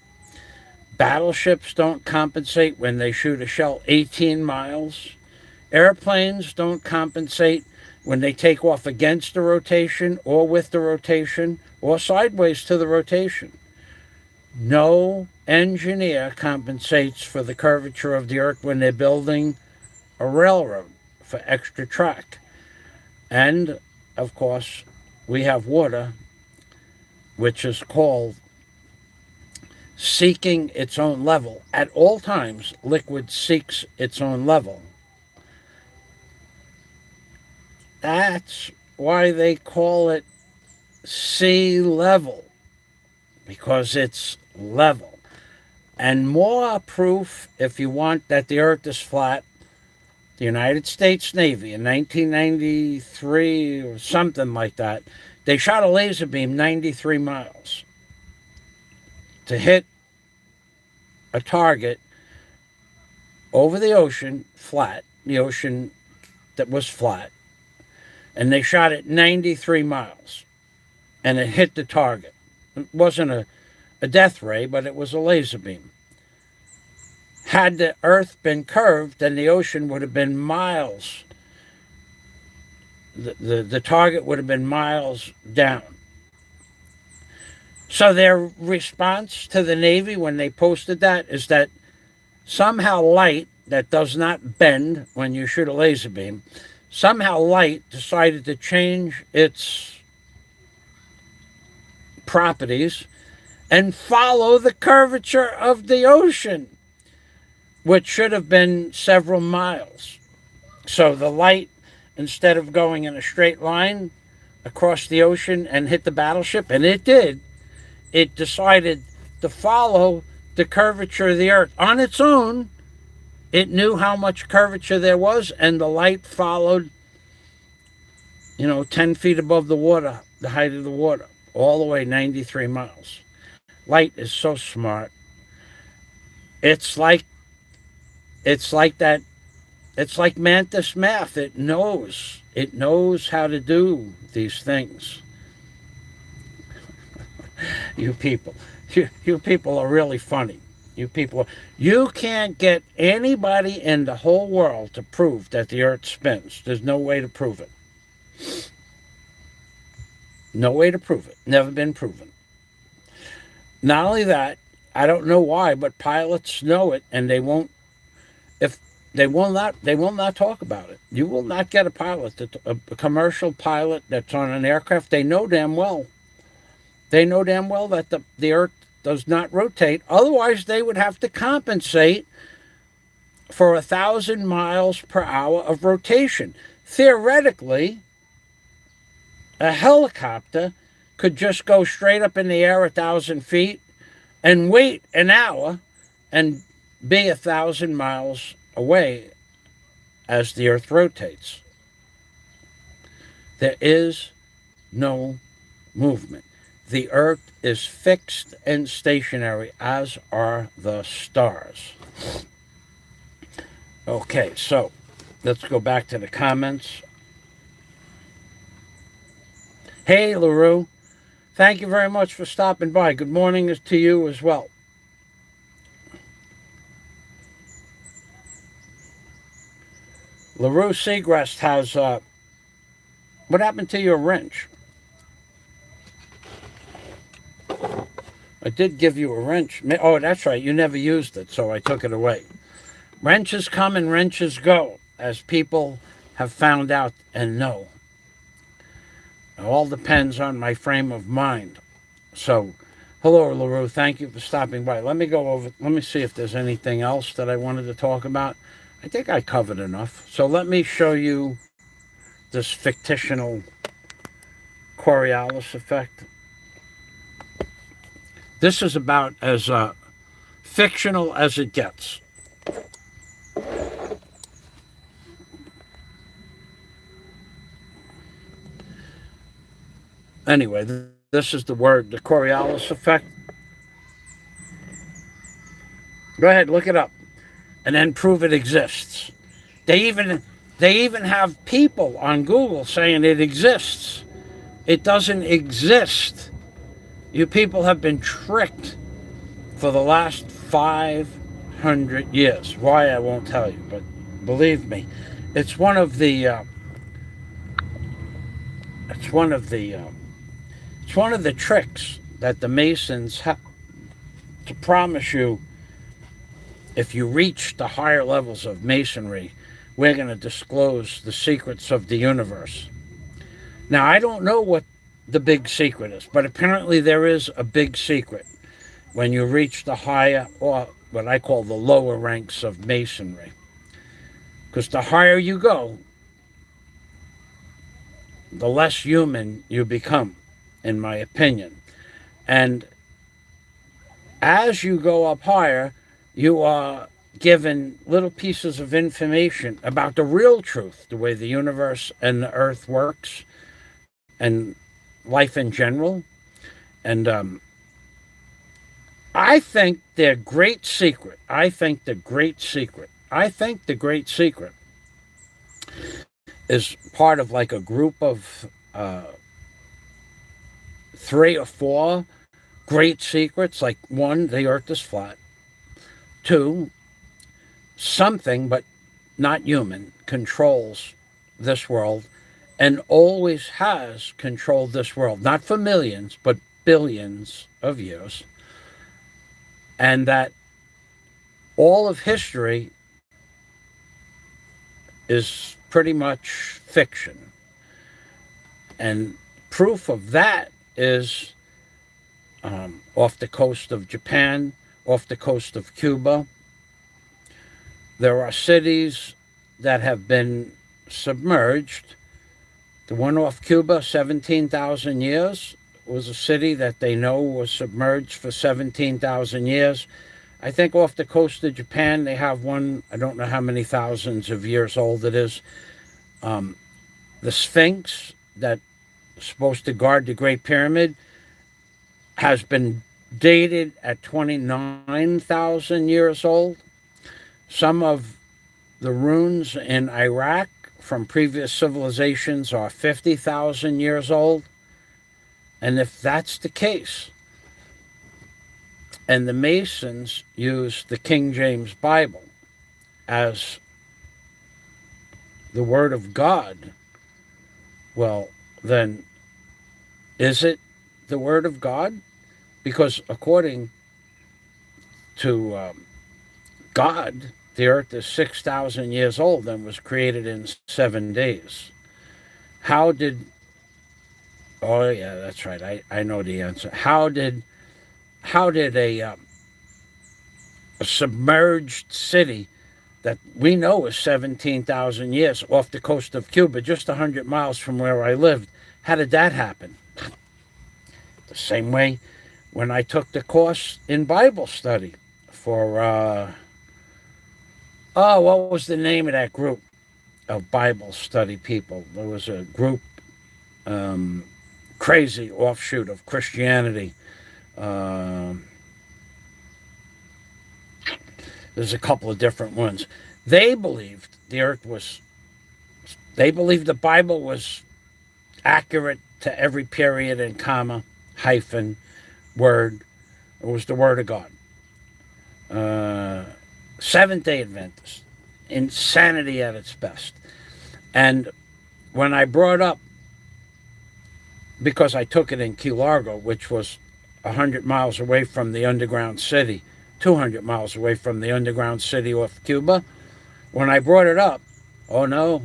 Battleships don't compensate when they shoot a shell 18 miles. Airplanes don't compensate when they take off against the rotation or with the rotation or sideways to the rotation. No engineer compensates for the curvature of the Earth when they're building a railroad for extra track. And, of course, we have water, which is called seeking its own level. At all times, liquid seeks its own level. That's why they call it sea level, because it's level. And more proof, if you want, that the Earth is flat, the United States Navy in 1993 or something like that, they shot a laser beam 93 miles to hit a target over the ocean, flat, the ocean that was flat, and they shot it 93 miles, and it hit the target. It wasn't a death ray, but it was a laser beam. Had the Earth been curved, then the ocean would have been miles. The target would have been miles down. So their response to the Navy when they posted that is that somehow light that does not bend when you shoot a laser beam, somehow light decided to change its properties and follow the curvature of the ocean, which should have been several miles. So the light, instead of going in a straight line across the ocean and hit the battleship, and it did, it decided to follow the curvature of the Earth. On its own, it knew how much curvature there was, and the light followed, 10 feet above the water, the height of the water, all the way 93 miles. Light is so smart. It's like that. It's like Mantis math. It knows how to do these things. You people are really funny. You can't get anybody in the whole world to prove that the Earth spins. There's no way to prove it. No way to prove it. Never been proven. Not only that, I don't know why, but pilots know it, and they won't. If they will not talk about it. You will not get a pilot, a commercial pilot that's on an aircraft. They know damn well. They know damn well that the Earth does not rotate. Otherwise, they would have to compensate for 1,000 miles per hour of rotation. Theoretically, a helicopter could just go straight up in the air 1,000 feet and wait an hour and be 1,000 miles away as the Earth rotates. There is no movement. The Earth is fixed and stationary, as are the stars. Okay, so let's go back to the comments. Hey, LaRue. Thank you very much for stopping by. Good morning to you as well. LaRue Segrest has, what happened to your wrench? I did give you a wrench. Oh, that's right. You never used it, so I took it away. Wrenches come and wrenches go, as people have found out and know. It all depends on my frame of mind. So, hello, LaRue. Thank you for stopping by. Let me see if there's anything else that I wanted to talk about. I think I covered enough. So let me show you this fictional Coriolis effect. This is about as fictional as it gets. Anyway, this is the Coriolis effect. Go ahead, look it up, and then prove it exists. They even they even have people on Google saying it exists. It doesn't exist. You people have been tricked for the last 500 years. Why, I won't tell you, but believe me, it's one of the it's one of the it's one of the tricks that the Masons have to promise you. If you reach the higher levels of Masonry, we're going to disclose the secrets of the universe. Now, I don't know what the big secret is, but apparently there is a big secret when you reach the higher, or what I call the lower ranks of Masonry. Because the higher you go, the less human you become, in my opinion. And as you go up higher, you are given little pieces of information about the real truth, the way the universe and the earth works, and life in general. And I think their great secret, I think the great secret is part of like a group of 3 or 4 great secrets. Like, one, the earth is flat. 2, something, but not human, controls this world and always has controlled this world, not for millions, but billions of years. And that all of history is pretty much fiction. And proof of that is off the coast of Japan, off the coast of Cuba. There are cities that have been submerged. The one off Cuba, 17,000 years, was a city that they know was submerged for 17,000 years. I think off the coast of Japan, they have one, I don't know how many thousands of years old it is. The Sphinx, that's supposed to guard the Great Pyramid, has been dated at 29,000 years old. Some of the runes in Iraq from previous civilizations are 50,000 years old. And if that's the case, and the Masons use the King James Bible as the Word of God, well, then is it the Word of God? Because according to God, the earth is 6,000 years old and was created in 7 days. How did, oh yeah, that's right, I know the answer. How did a submerged city that we know is 17,000 years off the coast of Cuba, just 100 miles from where I lived, how did that happen? The same way when I took the course in Bible study for, what was the name of that group of Bible study people? There was a group, crazy offshoot of Christianity. There's a couple of different ones. They believed the Bible was accurate to every period and comma, hyphen, word. It was the Word of God. Seventh-day Adventist. Insanity at its best. And when I brought up, because I took it in Key Largo, which was 100 miles away from the underground city, 200 miles away from the underground city off Cuba, when I brought it up, oh no,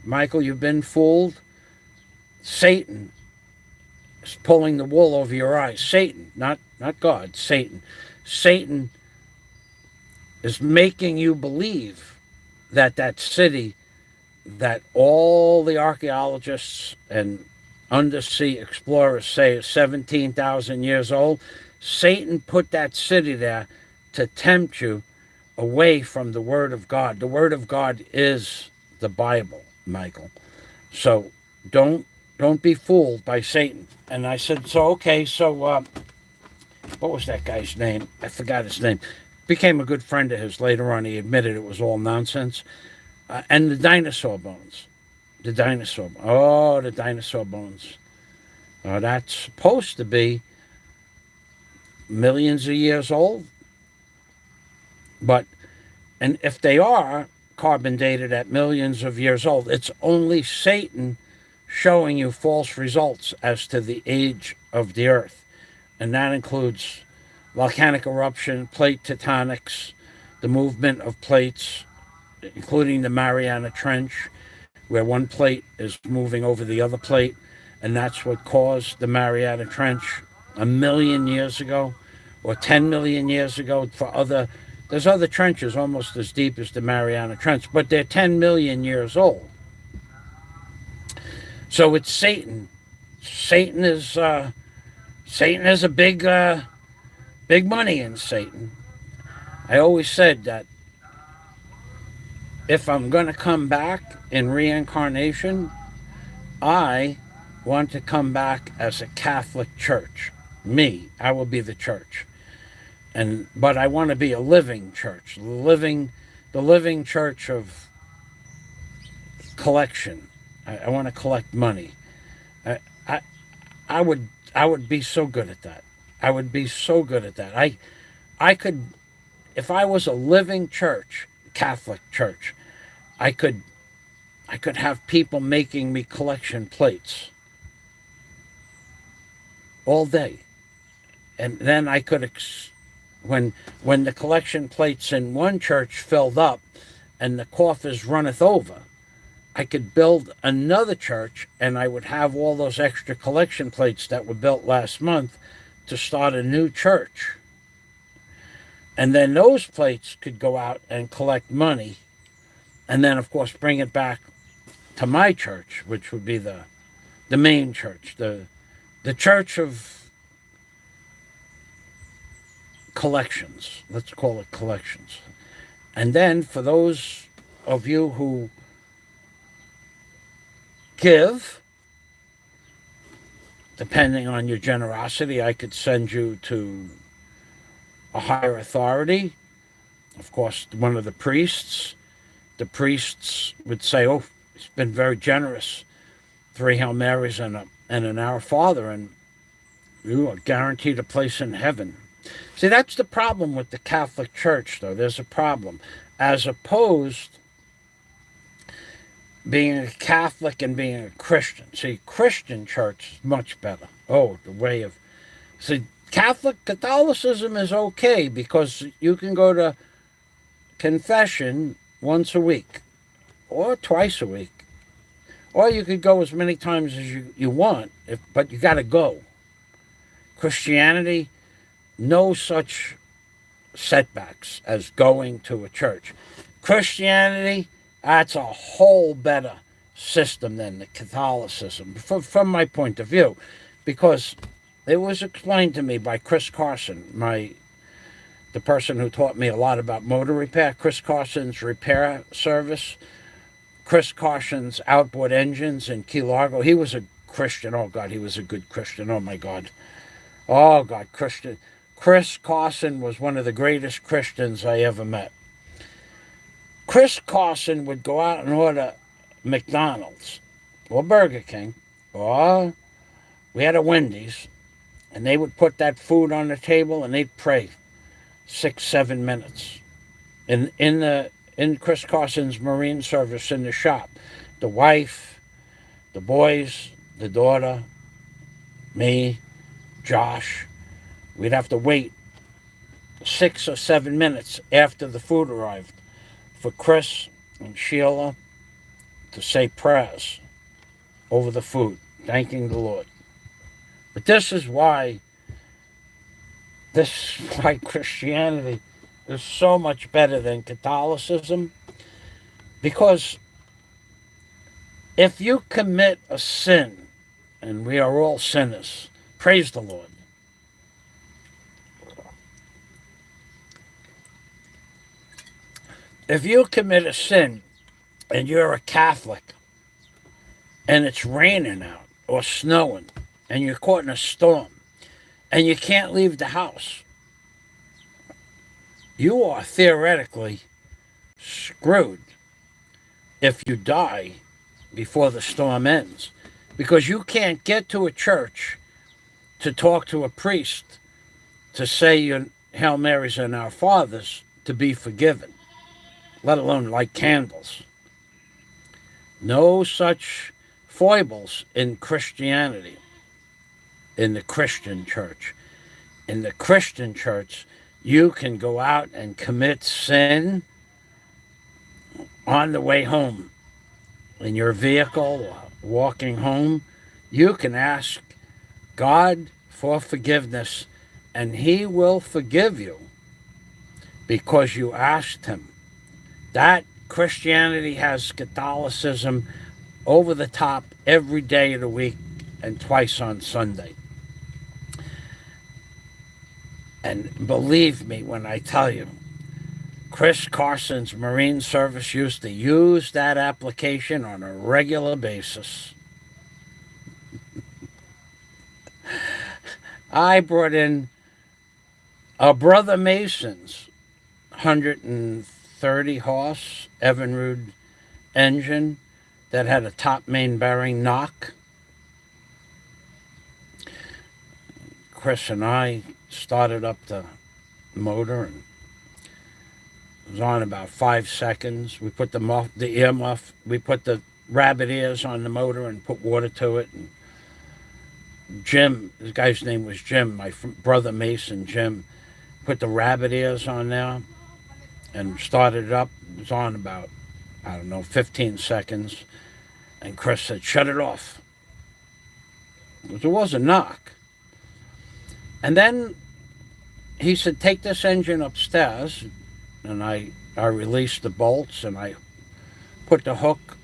Michael, you've been fooled. Satan is pulling the wool over your eyes. Satan, not God, Satan. Satan is making you believe that city that all the archaeologists and undersea explorers say is 17,000 years old, Satan put that city there to tempt you away from the Word of God. The Word of God is the Bible, Michael. So don't be fooled by Satan. And I said, so okay, so what was that guy's name? I forgot his name. became a good friend of his. Later on, he admitted it was all nonsense. And the dinosaur bones. The dinosaur. Oh, the dinosaur bones. That's supposed to be millions of years old. But, and if they are carbon dated at millions of years old, it's only Satan showing you false results as to the age of the Earth. And that includes volcanic eruption, plate tectonics, the movement of plates, including the Mariana Trench, where one plate is moving over the other plate, and that's what caused the Mariana Trench 1 million years ago, or 10 million years ago. There's other trenches almost as deep as the Mariana Trench, but they're 10 million years old. So it's Satan. Satan is a big money in Satan. I always said that if I'm going to come back in reincarnation, I want to come back as a Catholic church. I will be the church. But I want to be a living church, the living church of collection. I want to collect money. I would be so good at that. I would be so good at that. I could, if I was a living church, Catholic church, I could have people making me collection plates all day. And then I could, when the collection plates in one church filled up and the coffers runneth over, I could build another church, and I would have all those extra collection plates that were built last month to start a new church. And then those plates could go out and collect money, and then, of course, bring it back to my church, which would be the main church, the church of collections. Let's call it collections. And then for those of you who give, depending on your generosity, I could send you to a higher authority. Of course, one of the priests. The priests would say, "Oh, he's been very generous. 3 Hail Marys and an Our Father, and you are guaranteed a place in heaven." See, that's the problem with the Catholic Church, though. There's a problem. As opposed being a Catholic and being a Christian. See, Christian church is much better. Oh, the way of... See, Catholicism is okay because you can go to confession once a week or twice a week. Or you could go as many times as you want, but you got to go. Christianity, no such setbacks as going to a church. Christianity, that's a whole better system than the Catholicism, from my point of view, because it was explained to me by Chris Carson, the person who taught me a lot about motor repair. Chris Carson's repair service, Chris Carson's outboard engines in Key Largo. He was a Christian. Oh, God, he was a good Christian. Oh, my God. Oh, God, Christian. Chris Carson was one of the greatest Christians I ever met. Chris Carson would go out and order McDonald's or Burger King, or we had a Wendy's, and they would put that food on the table and they'd pray 6-7 minutes. In Chris Carson's Marine service in the shop, the wife, the boys, the daughter, me, Josh, we'd have to wait 6 or 7 minutes after the food arrived for Chris and Sheila to say prayers over the food, thanking the Lord. But this is why Christianity is so much better than Catholicism, because if you commit a sin, and we are all sinners, praise the Lord. If you commit a sin and you're a Catholic and it's raining out or snowing and you're caught in a storm and you can't leave the house, you are theoretically screwed if you die before the storm ends, because you can't get to a church to talk to a priest to say your Hail Marys and Our Fathers to be forgiven, let alone light candles. No such foibles in Christianity, in the Christian church. In the Christian church, you can go out and commit sin on the way home in your vehicle or walking home. You can ask God for forgiveness, and He will forgive you because you asked Him. That Christianity has Catholicism over the top every day of the week and twice on Sunday. And believe me when I tell you, Chris Carson's Marine Service used to use that application on a regular basis. I brought in a Brother Mason's 130 horse Evinrude engine that had a top main bearing knock. Chris and I started up the motor, and it was on about 5 seconds. We put the earmuff, we put the rabbit ears on the motor and put water to it. And Jim, the guy's name was Jim, my brother Mason, Jim, put the rabbit ears on there and started it up. It was on about, 15 seconds. And Chris said, shut it off. There was a knock. And then he said, take this engine upstairs. And I released the bolts, and I put the hook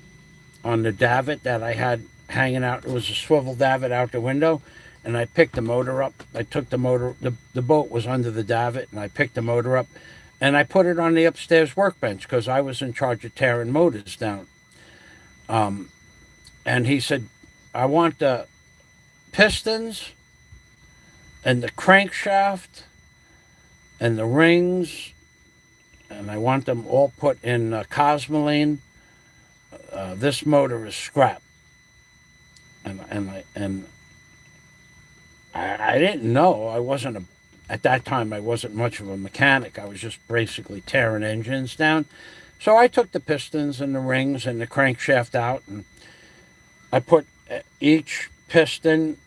on the davit that I had hanging out. It was a swivel davit out the window. And I picked the motor up. I took the motor, the boat was under the davit, and I picked the motor up. And I put it on the upstairs workbench because I was in charge of tearing motors down. And he said, I want the pistons and the crankshaft and the rings, and I want them all put in cosmoline. This motor is scrap. And I didn't know. At that time, I wasn't much of a mechanic. I was just basically tearing engines down. So I took the pistons and the rings and the crankshaft out, and I put each piston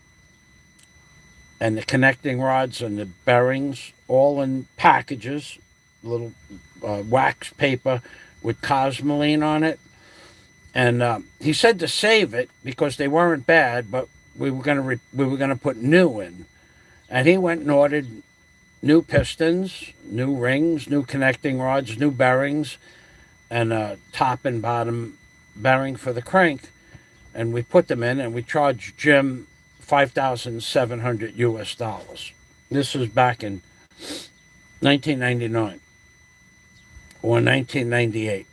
and the connecting rods and the bearings all in packages, little wax paper with cosmoline on it. And he said to save it because they weren't bad, but we were gonna put new in. And he went and ordered new pistons, new rings, new connecting rods, new bearings, and a top and bottom bearing for the crank. And we put them in, and we charged Jim $5,700 US. This was back in 1999 or 1998.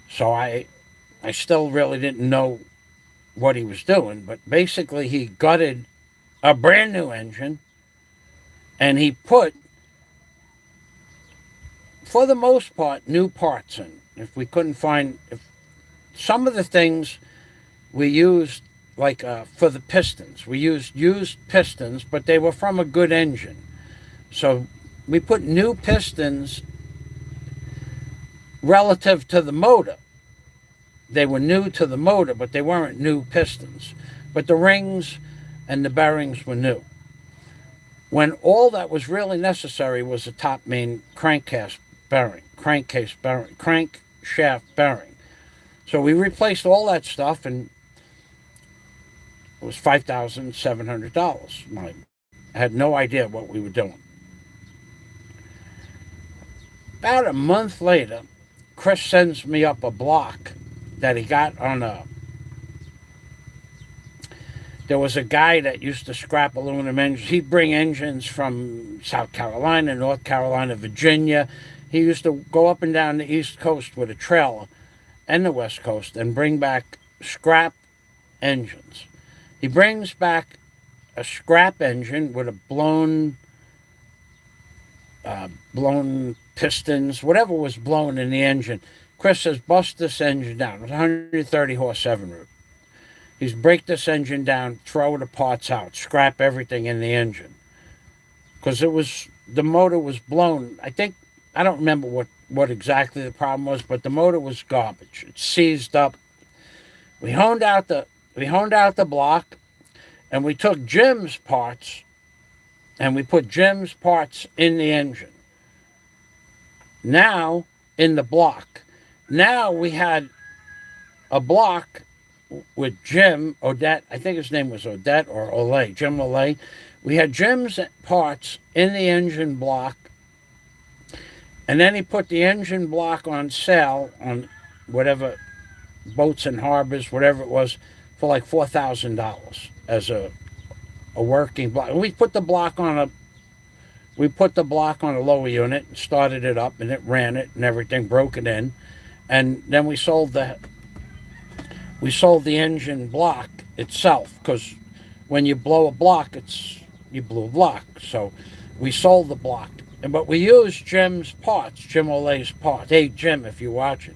So I still really didn't know what he was doing, but basically he gutted a brand new engine, and he put, for the most part, new parts in. If we couldn't find, some of the things we used, like for the pistons, we used pistons, but they were from a good engine. So we put new pistons relative to the motor. They were new to the motor, but they weren't new pistons. But the rings and the bearings were new. When all that was really necessary was a top main crankcase bearing, crankshaft bearing. So we replaced all that stuff, and it was $5,700. I had no idea what we were doing. About a month later, Chris sends me up a block that he got on there was a guy that used to scrap aluminum engines. He'd bring engines from South Carolina, North Carolina, Virginia. He used to go up and down the East Coast with a trailer and the West Coast and bring back scrap engines. He brings back a scrap engine with a blown blown pistons, whatever was blown in the engine. Chris says, bust this engine down. It was 130 horse Evinrude. He's break this engine down, throw the parts out, scrap everything in the engine. Because the motor was blown. I don't remember what exactly the problem was, but the motor was garbage. It seized up. We honed out the block, and we took Jim's parts, and we put Jim's parts in the engine. Now, in the block. Now we had a block with Jim Odette. I think his name was Odette or Olay. Jim Olay. We had Jim's parts in the engine block, and then he put the engine block on sale on whatever Boats and Harbors, whatever it was, for like $4,000 as a working block. And we put the block on a lower unit and started it up, and it ran it and everything, broke it in, and then we sold the engine block itself, because when you blow a block, you blew a block. So we sold the block, but we used Jim's parts, Jim Olay's parts. Hey, Jim, if you're watching.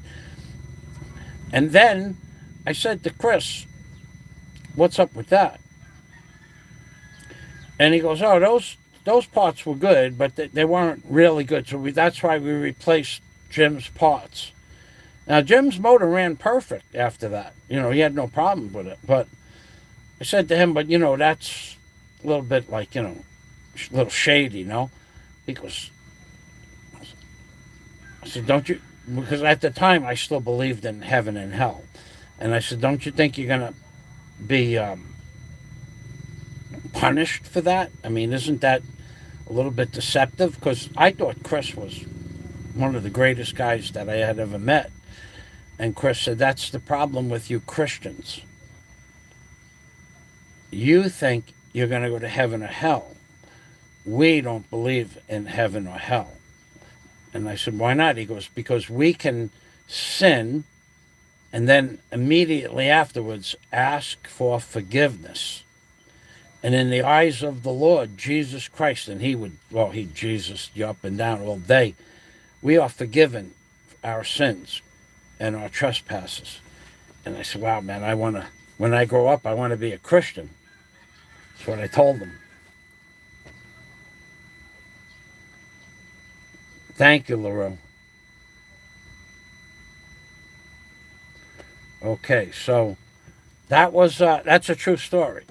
And then I said to Chris, what's up with that? And he goes, oh, those parts were good, but they weren't really good. So that's why we replaced Jim's parts. Now, Jim's motor ran perfect after that. He had no problem with it. But I said to him, but, that's a little bit like, a little shady, Because I said, don't you, because at the time I still believed in heaven and hell. And I said, don't you think you're going to be punished for that? I mean, isn't that a little bit deceptive? Because I thought Chris was one of the greatest guys that I had ever met. And Chris said, that's the problem with you Christians. You think you're going to go to heaven or hell. We don't believe in heaven or hell. And I said, why not? He goes, because we can sin and then immediately afterwards ask for forgiveness. And in the eyes of the Lord Jesus Christ, and he Jesus you up and down all day, we are forgiven our sins and our trespasses. And I said, wow, man, when I grow up, I want to be a Christian. That's what I told them. Thank you, LaRue. Okay, so that's a true story.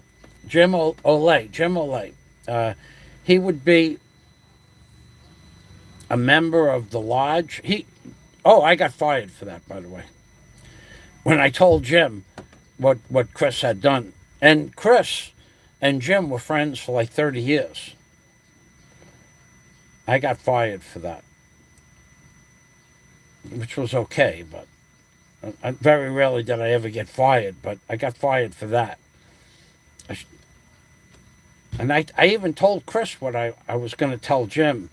Jim Olay. He would be a member of the lodge. I got fired for that, by the way. When I told Jim what Chris had done. And Chris and Jim were friends for like 30 years. I got fired for that. Which was okay, but very rarely did I ever get fired, but I got fired for that. And I even told Chris what I was going to tell Jim.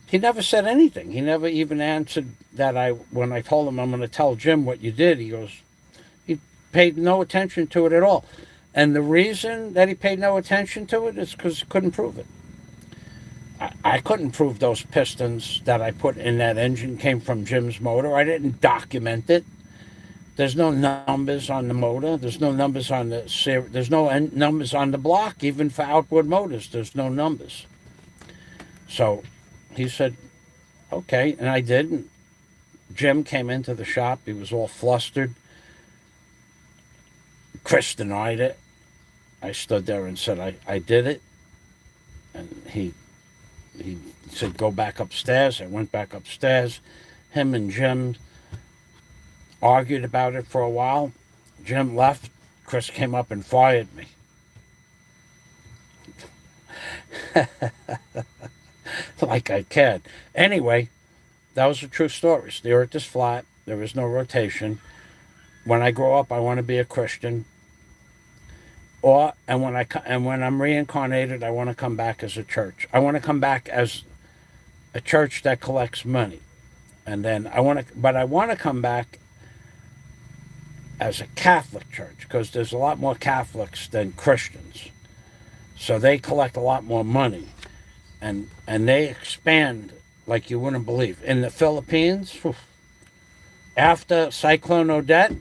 He never said anything. He never even answered that when I told him I'm going to tell Jim what you did. He paid no attention to it at all. And the reason that he paid no attention to it is because he couldn't prove it. I couldn't prove those pistons that I put in that engine came from Jim's motor. I didn't document it. There's no numbers on the motor. There's no numbers on there's no numbers on the block. Even for outboard motors, there's no numbers. So he said, okay, and I did. And Jim came into the shop. He was all flustered. Chris denied it. I stood there and said, I did it. And he said, go back upstairs. I went back upstairs. Him and Jim argued about it for a while. Jim left. Chris came up and fired me. Like I cared. Anyway, that was the true story. The earth is flat. There is no rotation. When I grow up, I want to be a Christian. And when I'm reincarnated, I want to come back as a church. I want to come back as a church that collects money. And then I want to come back as a Catholic church, because there's a lot more Catholics than Christians. So they collect a lot more money. and they expand like you wouldn't believe. In the Philippines, after Cyclone Odette,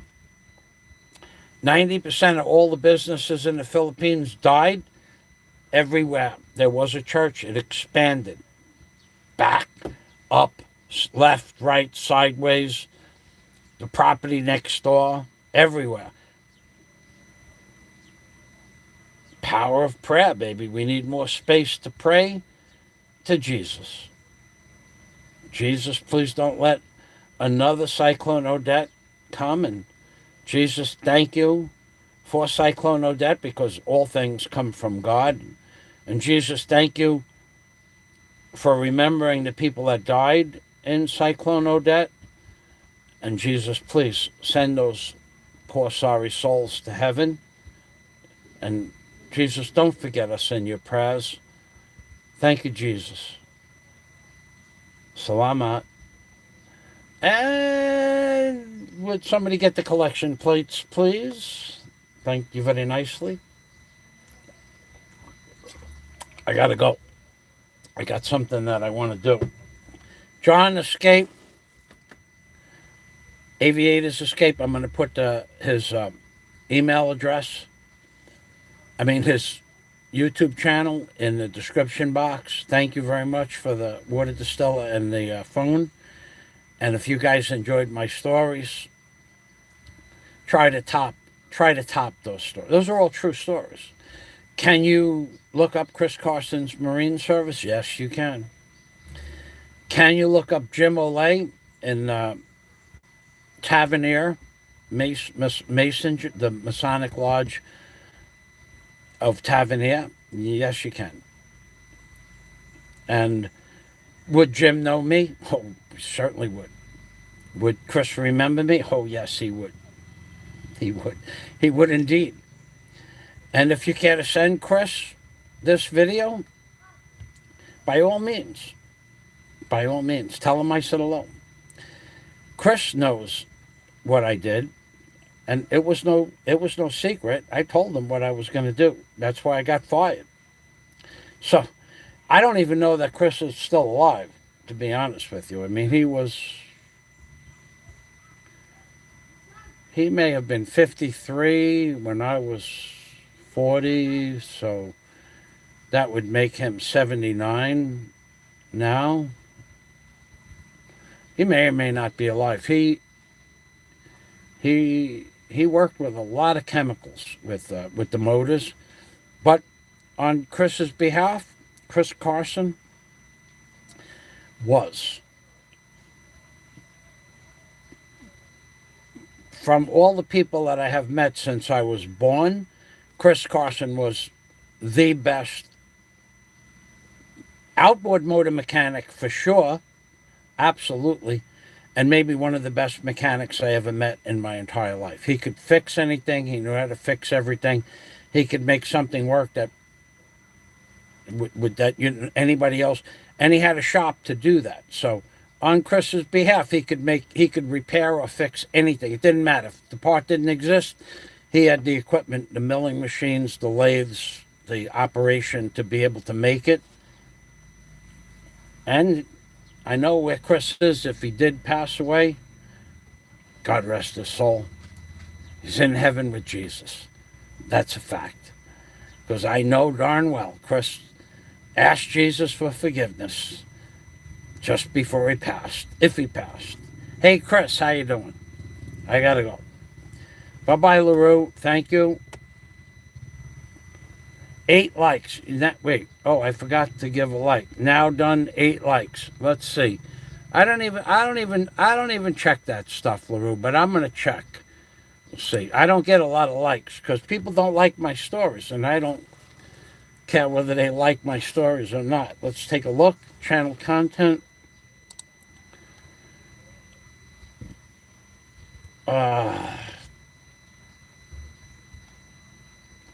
90% of all the businesses in the Philippines died. Everywhere there was a church, it expanded. Back, up, left, right, sideways, the property next door, everywhere. Power of prayer, baby. We need more space to pray to Jesus. Jesus, please don't let another Cyclone Odette come. And Jesus, thank you for Cyclone Odette, because all things come from God. And Jesus, thank you for remembering the people that died in Cyclone Odette. And Jesus, please send those poor sorry souls to heaven. And Jesus, don't forget us in your prayers. Thank you, Jesus. Salamat. And would somebody get the collection plates, please? Thank you very nicely. I gotta go. I got something that I want to do. John Escape, Aviators Escape. I'm going to put his email address, his YouTube channel in the description box. Thank you very much for the water distiller and the phone. And if you guys enjoyed my stories, try to top those stories. Those are all true stories. Can you look up Chris Carson's Marine Service? Yes, you can. Can you look up Jim Olay in Tavernier, Mason, the Masonic Lodge of Tavernier? Yes, you can. And would Jim know me? Oh, certainly would. Would Chris remember me? Oh, yes, he would. He would. He would indeed. And if you care to send Chris this video, by all means, tell him I said hello. Chris knows what I did, and it was no secret. I told him what I was going to do. That's why I got fired. So I don't even know that Chris is still alive, to be honest with you. He may have been 53 when I was 40, so that would make him 79 now. He may or may not be alive. He worked with a lot of chemicals with the motors, but on Chris's behalf, Chris Carson was. From all the people that I have met since I was born, Chris Carson was the best outboard motor mechanic for sure, absolutely, and maybe one of the best mechanics I ever met in my entire life. He could fix anything. He knew how to fix everything. He could make something work that anybody else, and he had a shop to do that. So on Chris's behalf, he could repair or fix anything. It didn't matter. If the part didn't exist, he had the equipment, the milling machines, the lathes, the operation to be able to make it. And I know where Chris is. If he did pass away, God rest his soul, he's in heaven with Jesus. That's a fact. Because I know darn well Chris asked Jesus for forgiveness just before he passed, if he passed. Hey, Chris, how you doing? I gotta go. Bye-bye, LaRue. Thank you. 8 likes. Wait. Oh, I forgot to give a like. Now done. 8 likes. Let's see. I don't even check that stuff, LaRue, but I'm gonna check. Let's see. I don't get a lot of likes because people don't like my stories, and I don't care whether they like my stories or not. Let's take a look. Channel content.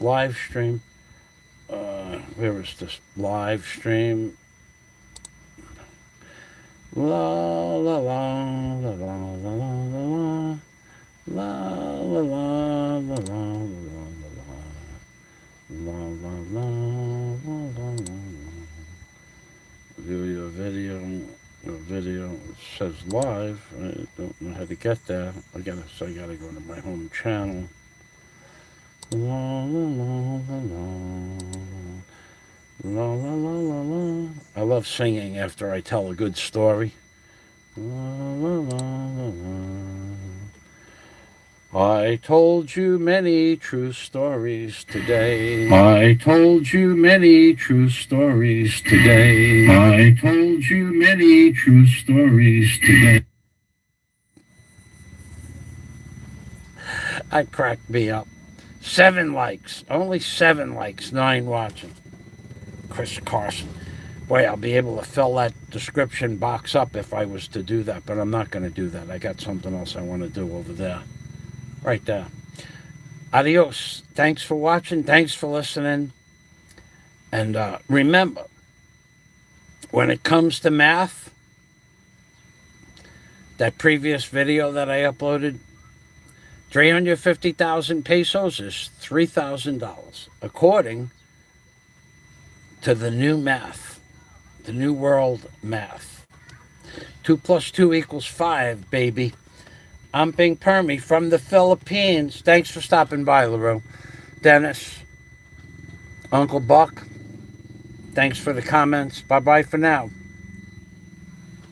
Live stream. Where is this live stream? La la la la la la la la la la la la la la. video says live. I don't know how to get there. I gotta go to my home channel. La la la la la la la la la. I love singing after I tell a good story. La la la la la. I told you many true stories today. I told you many true stories today. I told you many true stories today. That cracked me up. 7 likes. Only 7 likes, 9 watching. Chris Carson. Boy, I'll be able to fill that description box up if I was to do that, but I'm not going to do that. I got something else I want to do over there. Right there. Adios. Thanks for watching. Thanks for listening. And remember, when it comes to math, that previous video that I uploaded, 350,000 pesos is $3,000, according to the new math, the new world math. 2 plus 2 equals 5, baby. I'm Bing Permy from the Philippines. Thanks for stopping by, LaRue. Dennis, Uncle Buck, thanks for the comments. Bye-bye for now.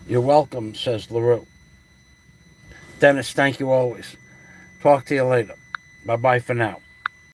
You're welcome, says LaRue. Dennis, thank you always. Talk to you later. Bye-bye for now.